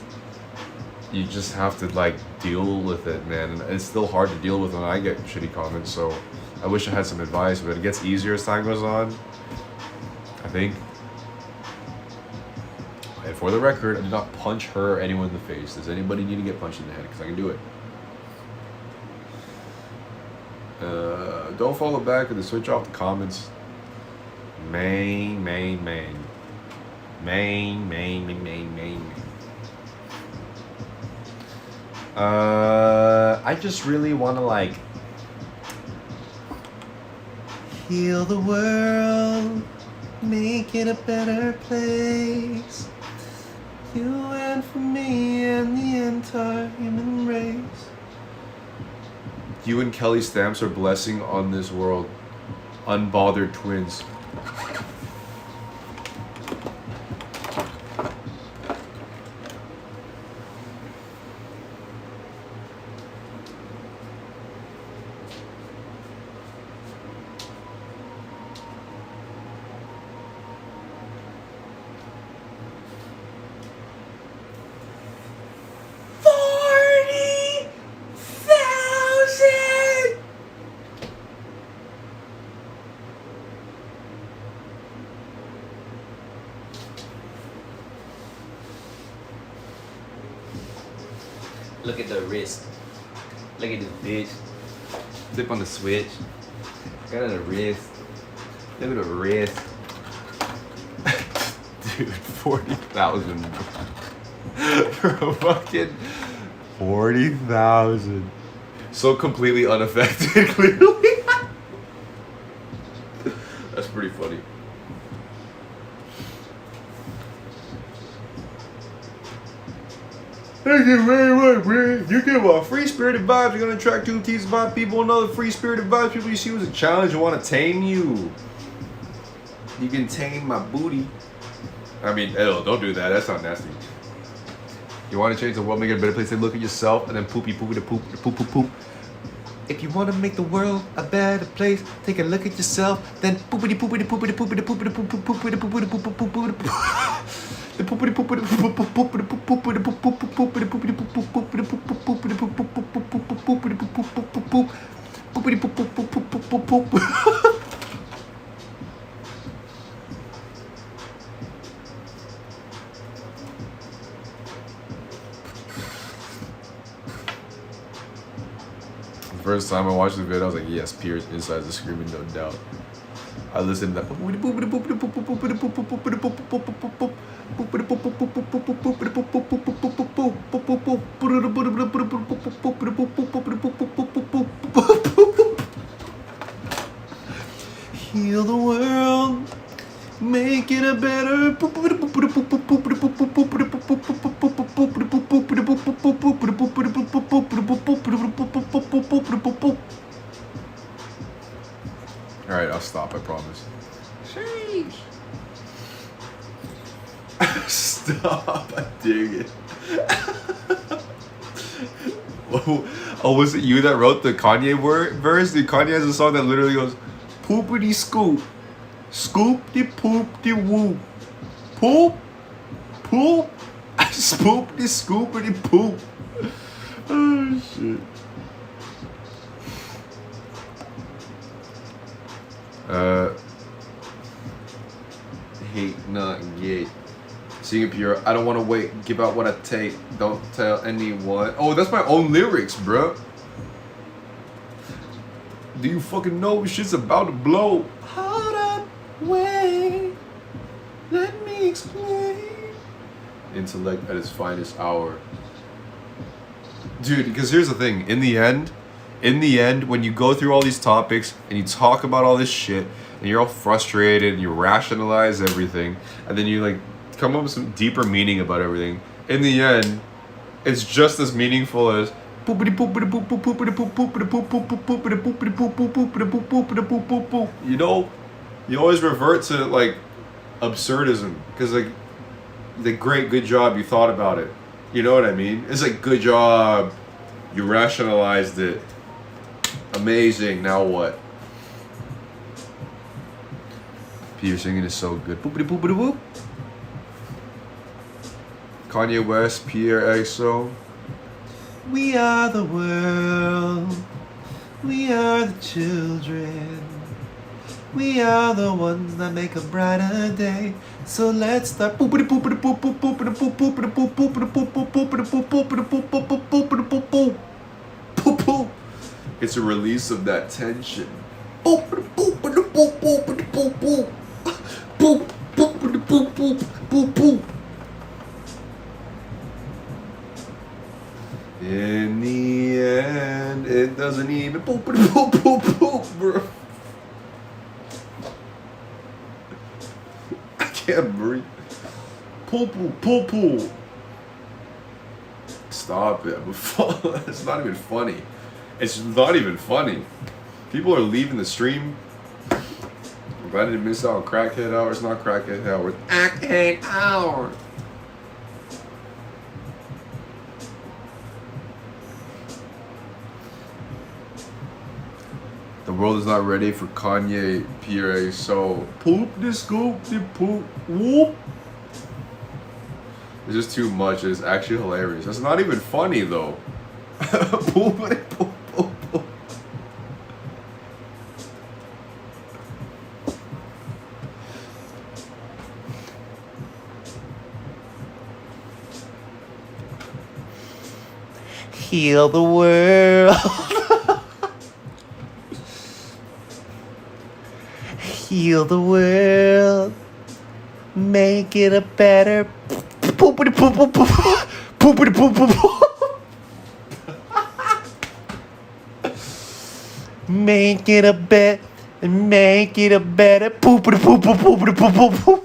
you just have to like deal with it, man. And it's still hard to deal with when I get shitty comments. So I wish I had some advice, but it gets easier as time goes on, I think. And for the record, I did not punch her or anyone in the face. Does anybody need to get punched in the head? Because I can do it. Don't follow back with the switch off the comments. Main. I just really want to like heal the world, make it a better place. You and for me and the entire human race. You and Kelly Stamps are blessing on this world. Unbothered twins. Look at the wrist. Look at this bitch. Flip on the switch. Look at the wrist. Look at the wrist. Dude, 40,000. For a fucking 40,000. So completely unaffected, clearly. That's pretty funny. Thank you very much, man. You give a free-spirited vibes. You're gonna attract 2 T's vibe people. Another free-spirited vibes. People you see was a challenge and want to tame you. You can tame my booty. I mean, ew, don't do that. That's not nasty. You want to change the world, make it a better place. Then look at yourself and then poopy poopy the poop the poop poop poop. If you want to make the world a better place, take a look at yourself. Then poopity poopity poopity poopity poopity poopity poopity poopity poopity poopity. The poopity poopity poopity poopity poopity poopity poopity poopity poopity poopity poopity. First time I watched the video, I was like, yes, Pierre's inside the screaming, no doubt. I listened to that. Heal the world, make it a better. Alright, I'll stop, I promise. Sheesh. Stop, I dig it. Oh, was it you that wrote the Kanye verse? The Kanye has a song that literally goes, poopity scoop, scoop-de poop-de whoop, poop, poop, spoop-de scoopity poop. Oh, shit. Hate not get. Sing it pure. I don't want to wait. Give out what I take. Don't tell anyone. Oh, that's my own lyrics, bro. Do you fucking know shit's about to blow? Hold up, wait. Let me explain. Intellect at its finest hour. Dude, because here's the thing. In the end, when you go through all these topics and you talk about all this shit and you're all frustrated and you rationalize everything and then you like come up with some deeper meaning about everything, in the end, it's just as meaningful as you know, you always revert to like absurdism because like the good job you thought about it. You know what I mean? It's like good job, you rationalized it. Amazing, now what? Your singing is so good. Boopity boopity boop. Kanye West, Pierre XO. We are the world. We are the children. We are the ones that make a brighter day. So let's start. Boopity boopity boop boop boopity boop boopity boop boopity boop boop boopity boop boopity boop boop boop boopity boop boop. Boop boop. It's a release of that tension. Boopity boopity boop boopity boop boop. Boop boopity boop boop boop boop. In the end, it doesn't even boopity boop boop boop, bro. I can't breathe. Poo poo poo poo. Stop it. It's not even funny. It's not even funny. People are leaving the stream. I'm glad I didn't miss out on Crackhead Hour. It's not Crackhead Hour. It's Crackhead Hour. The world is not ready for Kanye, Pierre XO. Poop the scoop, the poop, whoop. It's just too much. It's actually hilarious. That's not even funny though. Poop, poop, poop, poop. Heal the world. Heal the world. Make it a better poopity poop poop poop poopity poop poop poop. Make it a better poopity poop poop poopity poop poop poop.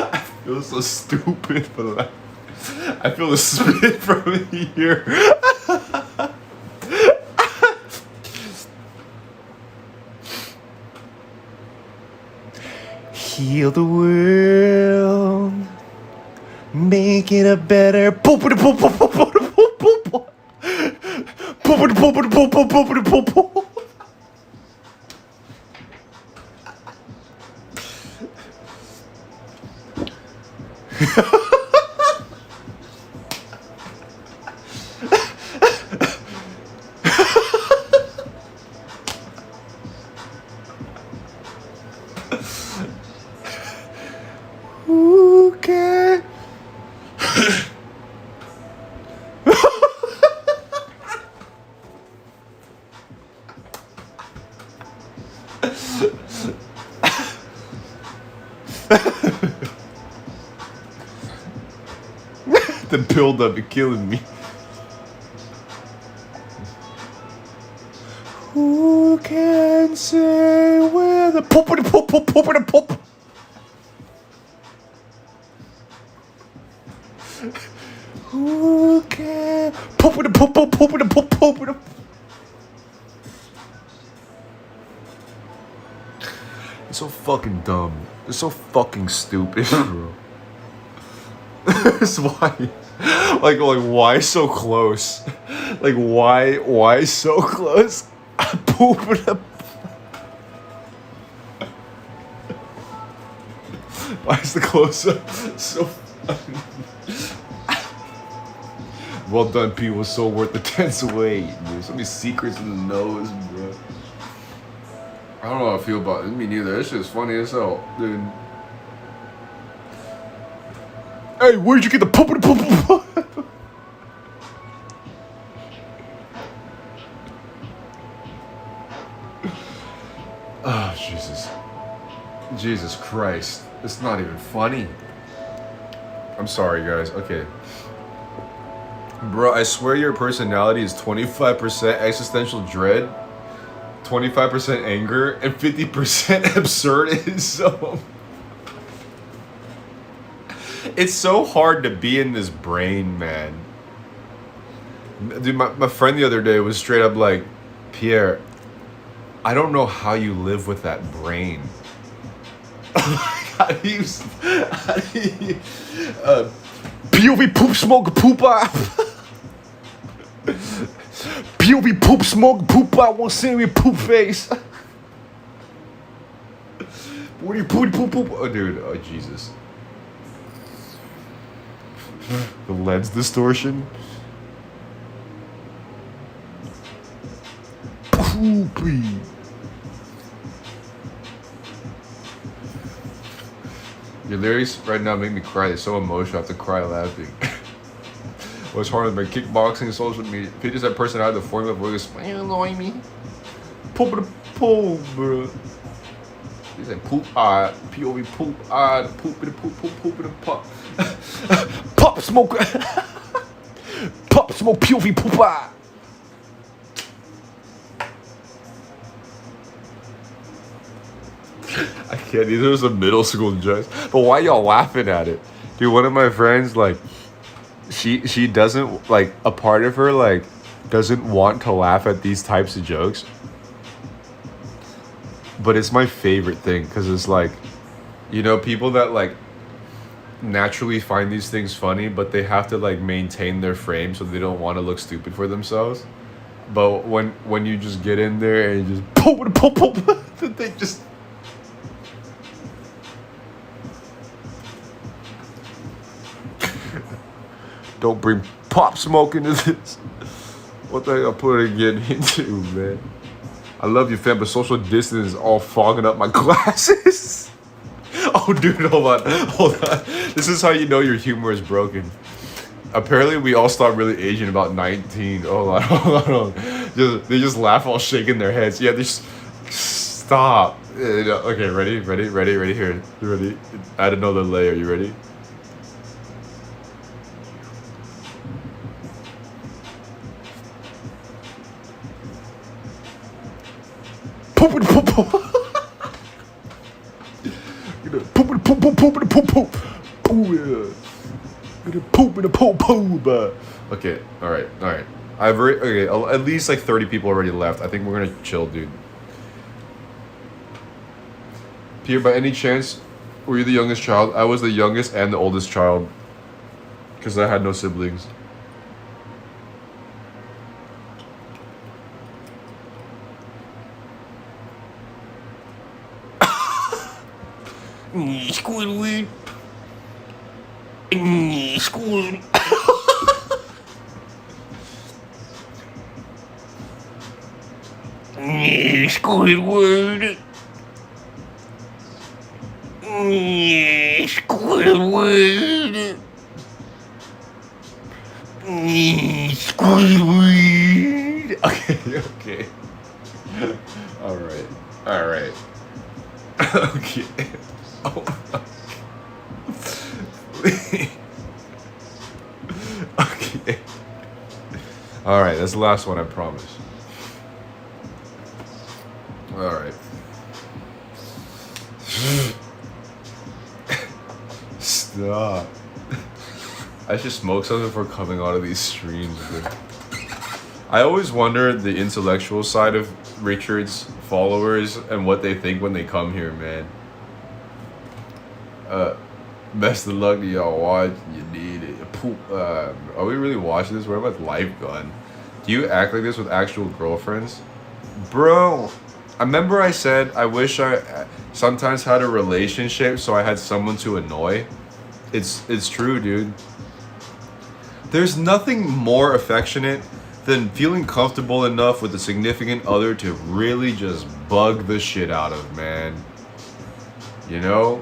I feel so stupid, but like, I feel the spit from here. Heal the world, make it a better poopity poop poop poop poop poop poop poopity poopity poop poop poopity poop poop. Who can? The build up is killing me. Who can say where the poopity poop poop poopity poop? Who can poopity poop poop poopity poop poopity? It's so fucking dumb. It's so fucking stupid, bro. That's why. Like why so close? Like why so close? Pooping up. Why is the close up so funny? Well done, P was so worth the tense wait, dude. So many secrets in the nose, bro. I don't know how I feel about it. Me neither. This shit's funny as hell, dude. Hey, where'd you get the poopity poop? Oh, Jesus. Jesus Christ. It's not even funny. I'm sorry, guys. Okay. Bro, I swear your personality is 25% existential dread, 25% anger, and 50% absurdism. It's so hard to be in this brain, man. Dude, my friend the other day was straight up like, Pierre, I don't know how you live with that brain. How do you POV poop smoke poopa. POV poop smoke poopa. Won't see me poop face. What do you poop poop poop? Oh, dude. Oh, Jesus. The lens distortion. Poopy. Your lyrics right now make me cry. They're so emotional. I have to cry laughing. What's harder than kickboxing, social media? If you just that person out of the formula voice, you annoy me. Poop the poop, bro. He said poop POV poop poop the poop poop poop the pop. Pop smoke. Pop smoke POV poop I can't. These are some middle school jokes. But why y'all laughing at it? Dude, one of my friends, like, she doesn't, like, a part of her, like, doesn't want to laugh at these types of jokes. But it's my favorite thing, because it's like, you know, people that, like, naturally find these things funny, but they have to, like, maintain their frame so they don't want to look stupid for themselves. But when you just get in there and you just poop, they just... Don't bring pop smoke into this. What the heck I put it again into, man? I love you, fam, but social distance is all fogging up my glasses. Oh, dude, hold on. This is how you know your humor is broken. Apparently, we all start really aging about 19. Hold on. They just laugh all shaking their heads. Yeah, they just stop. Okay, ready here. You ready? Add another layer. You ready? Poop and poop poop. Poop and poop poop poop and poop poop. Poop and poop poop. Okay, all right. Okay, at least like 30 people already left. I think we're gonna chill, dude. Pierre, by any chance, were you the youngest child? I was the youngest and the oldest child, because I had no siblings. Squidward. Squidward. Squidward. Squidward. Squidward. Okay. All right. Okay. Oh. Okay. All right, that's the last one, I promise. All right. Stop. I should smoke something before coming out of these streams, dude. I always wonder the intellectual side of Richard's followers and what they think when they come here, man. Best of luck to y'all watch. You need it. Poop. Are we really watching this? Where my life gone? Do you act like this with actual girlfriends? Bro, I remember I said I wish I sometimes had a relationship so I had someone to annoy. It's true, dude. There's nothing more affectionate than feeling comfortable enough with a significant other to really just bug the shit out of, man. You know?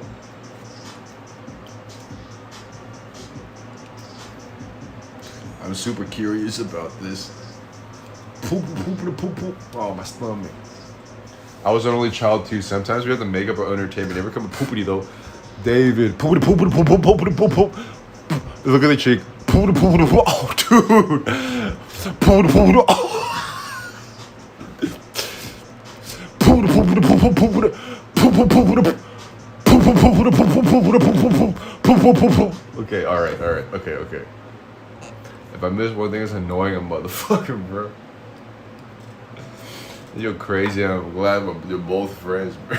I'm super curious about this. Poop. Oh, my stomach. I was an only child too. Sometimes we have to make up our entertainment. Never come a poopity though. David. Poop. Look at the cheek. Oh, dude. Okay, all right. Okay. If I miss one thing, it's annoying a motherfucker, bro. You're crazy. I'm glad you're both friends, bro.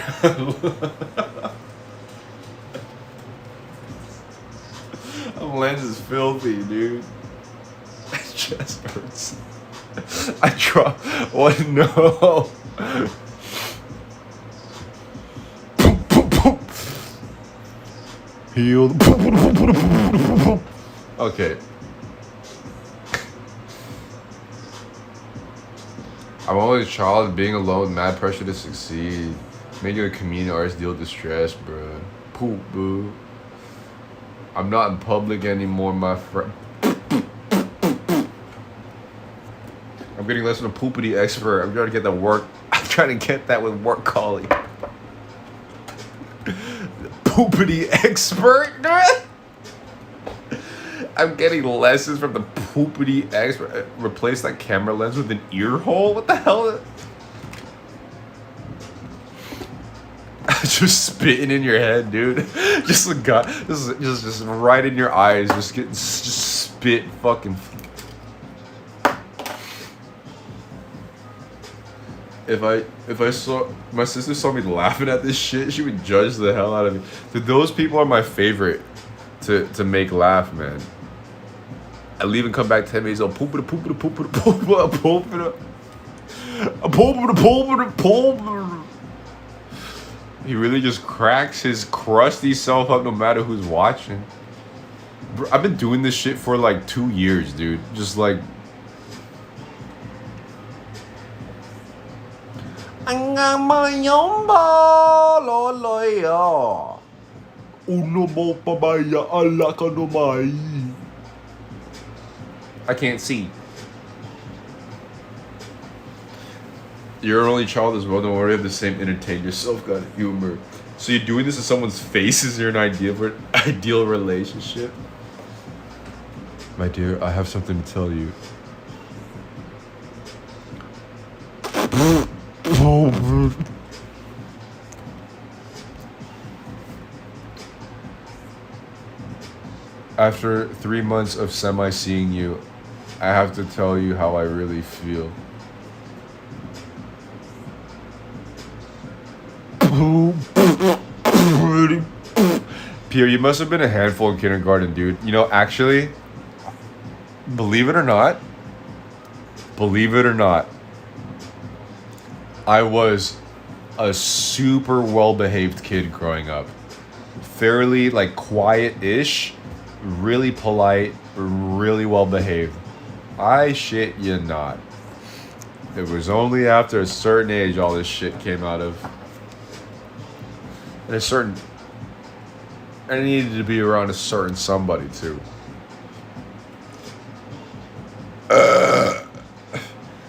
lens is filthy, dude. It just hurts. I dropped. Oh no. Healed. Okay. I'm always a child, being alone, mad pressure to succeed. Making a community artist deal with distress, bro. Poop, boo. I'm not in public anymore, my friend. I'm getting less than a poopity expert. I'm trying to get that work. I'm trying to get that with work colleague. Poopity expert, dude. I'm getting lessons from the poopity expert. Replace that camera lens with an ear hole? What the hell? Just spitting in your head, dude. Just a guy, just right in your eyes. Just getting just spit fucking. If I saw my sister saw me laughing at this shit, she would judge the hell out of me. Dude, those people are my favorite to make laugh, man. I'll leave and come back 10 minutes. He really just cracks his crusty self up no matter who's watching. Bro, I've been doing this shit for like 2 years, dude. Just like. I can't see. You're an only child as well. Don't worry, have the same entertain yourself kind of humor. So you're doing this to someone's face? Is there an ideal relationship? My dear, I have something to tell you. After 3 months of semi-seeing you, I have to tell you how I really feel. Pierre, you must have been a handful in kindergarten, dude. You know, actually, believe it or not, I was a super well-behaved kid growing up. Fairly, like, quiet-ish, really polite, really well-behaved. I shit you not. It was only after a certain age all this shit came out of. And I needed to be around a certain somebody, too.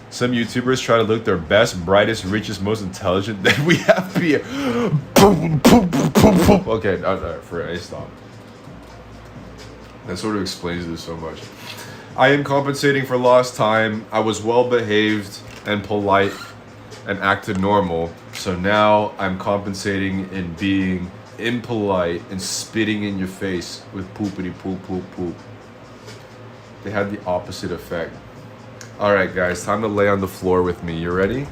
Some YouTubers try to look their best, brightest, richest, most intelligent. Then we have Pierre. Okay, for I stop. That sort of explains this so much. I am compensating for lost time. I was well behaved and polite and acted normal. So now I'm compensating in being impolite and spitting in your face with poopity poop poop poop. They had the opposite effect. Alright guys, time to lay on the floor with me. You ready?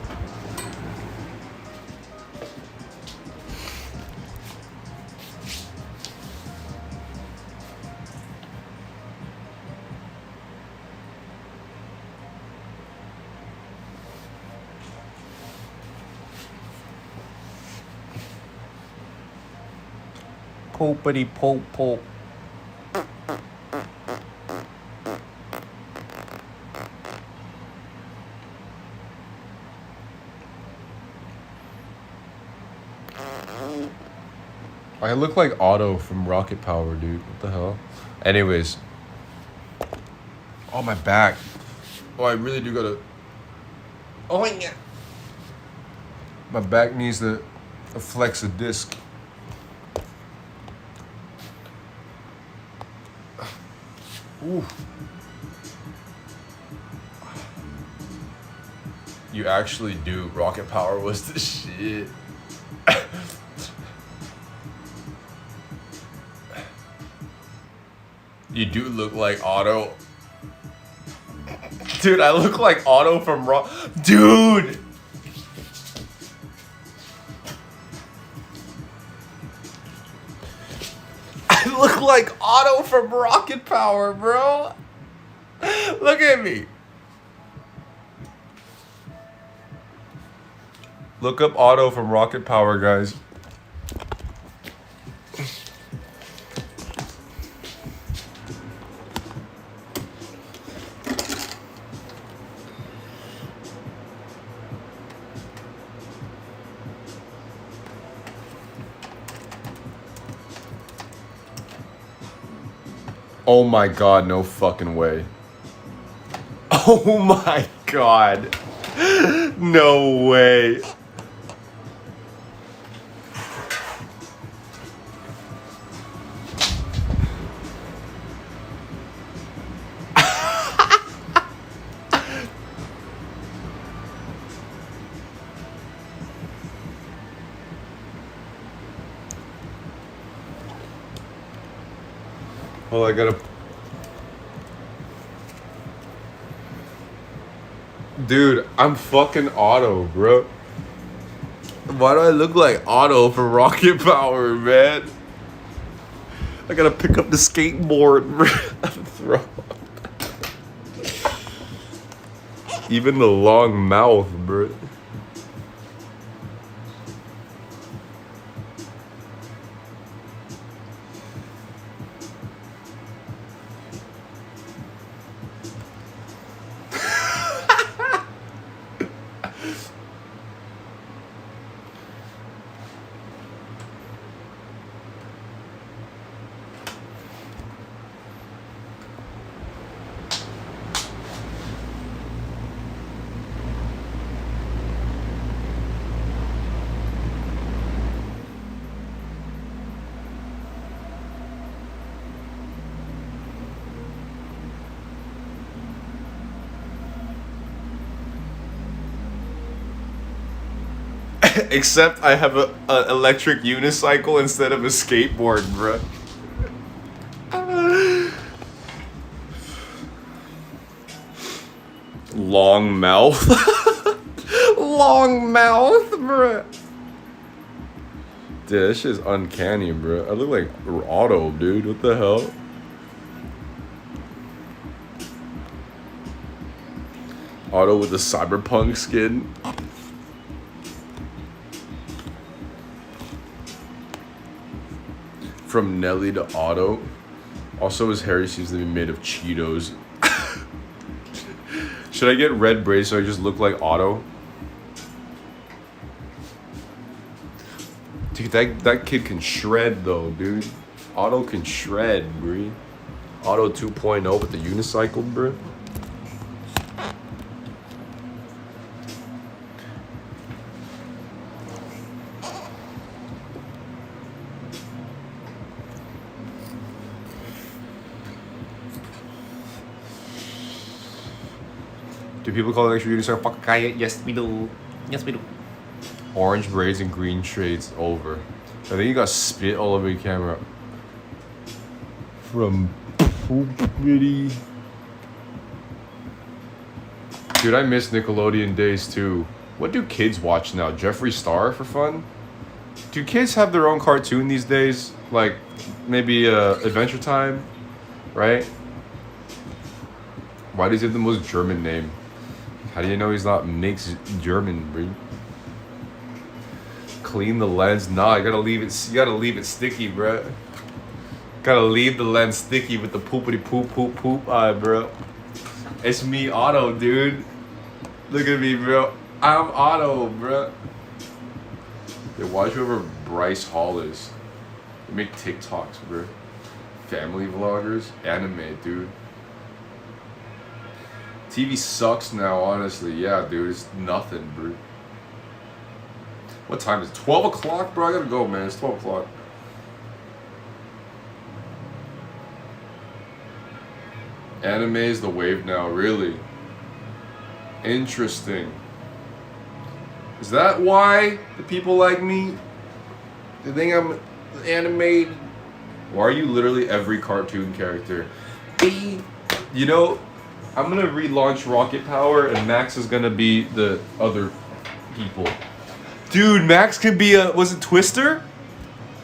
Poopity poop poop. I look like Otto from Rocket Power, dude. What the hell? Anyways. Oh, my back. Oh, I really do gotta... Oh, yeah. My back needs to flex a disc. Ooh. You actually do. Rocket Power was the shit. You do look like Otto. Dude, I look like Otto from Dude! I look like Otto from Rocket Power, bro. Look at me. Look up Otto from Rocket Power, guys. Oh my god, no fucking way. Oh my god. No way. Oh, I gotta... Dude, I'm fucking Otto, bro. Why do I look like Otto from Rocket Power, man? I gotta pick up the skateboard, bro. Throw. Even the long mouth, bro. Except I have a electric unicycle instead of a skateboard, bruh. Long mouth. Long mouth, bruh. Dude, that shit's uncanny, bruh. I look like Otto, dude. What the hell? Otto with the cyberpunk skin. From Nelly to Otto. Also, his hair seems to be made of Cheetos. Should I get red braids so I just look like Otto? Dude, that kid can shred though, dude. Otto can shred, bro. Otto 2.0 with the unicycle, bro. Do people call electric unicycle fuck kaya? Yes, we do. Yes, we do. Orange braids and green shades over. I think you got spit all over your camera. From Poopity. Dude, I miss Nickelodeon days too. What do kids watch now? Jeffree Star for fun? Do kids have their own cartoon these days? Like maybe Adventure Time, right? Why does he have the most German name? How do you know he's not mixed German, bro? Clean the lens. Nah, you gotta leave it sticky, bro. Gotta leave the lens sticky with the poopity poop eye, bro. It's me, Otto, dude. Look at me, bro. I'm Otto, bro. They watch whoever Bryce Hall is. They make TikToks, bro. Family vloggers, anime, dude. TV sucks now, honestly. Yeah, dude, it's nothing, bro. What time is it? 12 o'clock, bro? I gotta go, man. It's 12 o'clock. Anime is the wave now, really. Interesting. Is that why the people like me? They think I'm animated? Why are you literally every cartoon character? You know, I'm gonna relaunch Rocket Power and Max is gonna be the other people. Dude, Max could be was it Twister?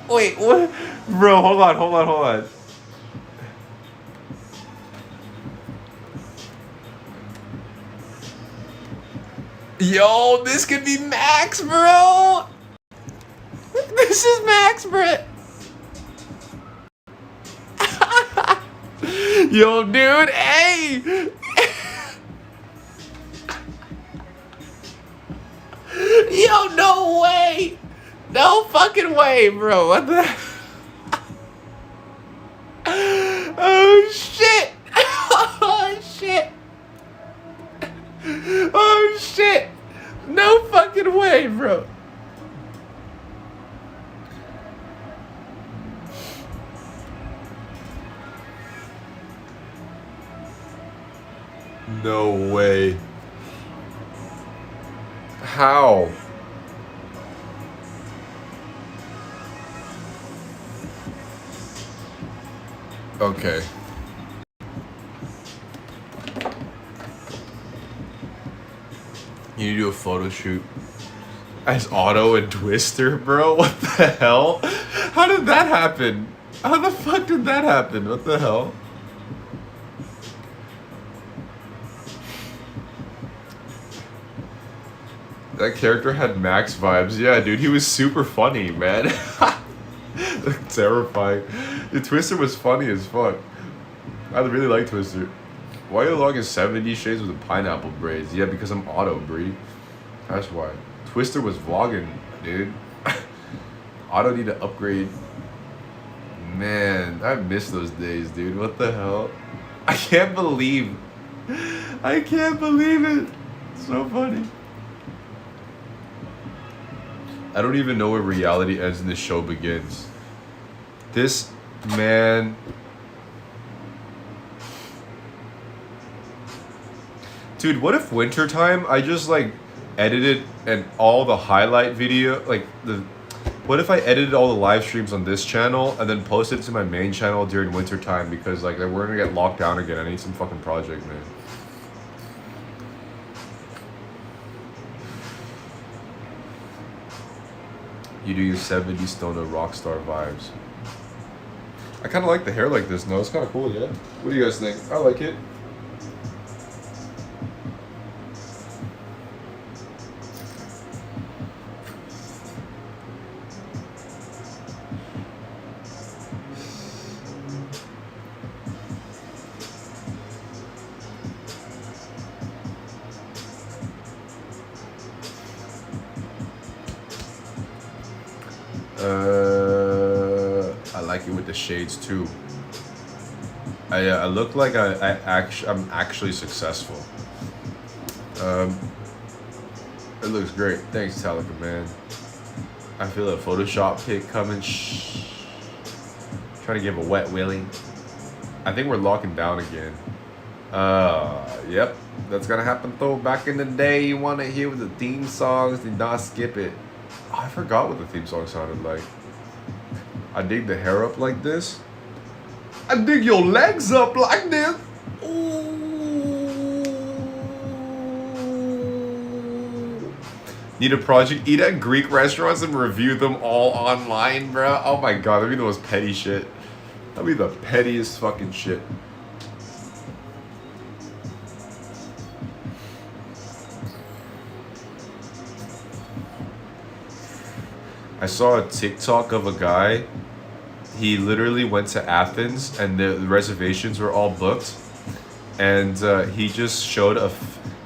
Wait, what? Bro, hold on, hold on, hold on. Yo, this could be Max, bro. This is Max, bro. Yo, dude, hey. Yo, no way. No fucking way, bro. What the? Oh, shit. Oh, shit. Oh, shit. No fucking way, bro. No way. How? Okay. You need to do a photo shoot as Otto and Twister, bro? What the hell? How did that happen? How the fuck did that happen? What the hell? That character had Max vibes. Yeah, dude, he was super funny, man. Terrifying. The Twister was funny as fuck. I really like Twister. Why are you logging 70 shades with the pineapple braids? Yeah, because I'm Otto, Bree. That's why. Twister was vlogging, dude. Otto need to upgrade. Man, I miss those days, dude. What the hell? I can't believe it. So funny. I don't even know where reality ends and the show begins. This man. Dude, what if wintertime I just like edited and all the highlight video, what if I edited all the live streams on this channel and then posted it to my main channel during wintertime because like we're gonna get locked down again. I need some fucking project, man. You do your 70s stoner rockstar vibes. I kind of like the hair like this. No, it's kind of cool, yeah. What do you guys think? I like it. I like it with the shades too. I look like I'm actually successful. It looks great. Thanks, Talica, man. I feel a Photoshop pic coming. Shh. Trying to give a wet willy. I think we're locking down again. Yep. That's gonna happen though. Back in the day, you want to hear the theme songs, did not skip it. Oh, I forgot what the theme song sounded like. I dig the hair up like this. I dig your legs up like this. Ooh. Need a project? Eat at Greek restaurants and review them all online, bro. Oh my god, that'd be the most petty shit. That'd be the pettiest fucking shit. I saw a TikTok of a guy. He literally went to Athens and the reservations were all booked. And he just showed a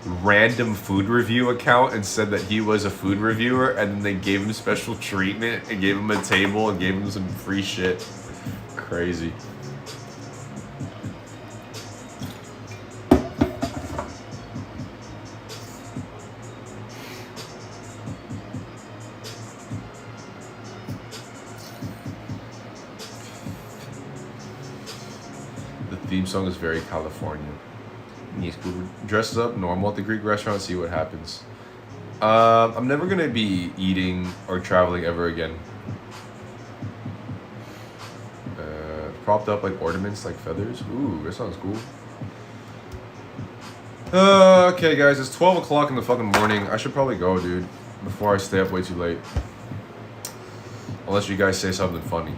random food review account and said that he was a food reviewer. And then they gave him special treatment and gave him a table and gave him some free shit. Crazy. Theme song is very California. Yes, dresses up normal at the Greek restaurant, see what happens. I'm never gonna be eating or traveling ever again. Propped up like ornaments, like feathers. Ooh, that sounds cool. Okay, guys, it's 12 o'clock in the fucking morning. I should probably go, dude, before I stay up way too late. Unless you guys say something funny.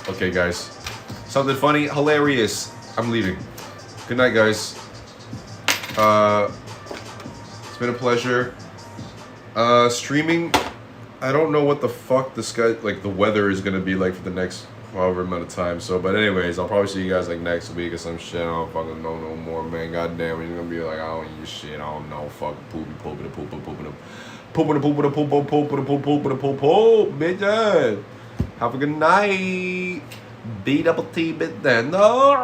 Okay, guys. Something funny, hilarious. I'm leaving. Good night, guys. It's been a pleasure. Streaming. I don't know what the fuck the sky, like the weather is gonna be like for the next however amount of time. So, but anyways, I'll probably see you guys like next week or some shit. I don't fucking know no more, man. God damn, it's gonna be like I don't eat shit. I don't know. Fuck poopy poopy poopy poopy poopy poopy poopy poopy poopy poopy bitches. Have a good night. B double T bit then. No.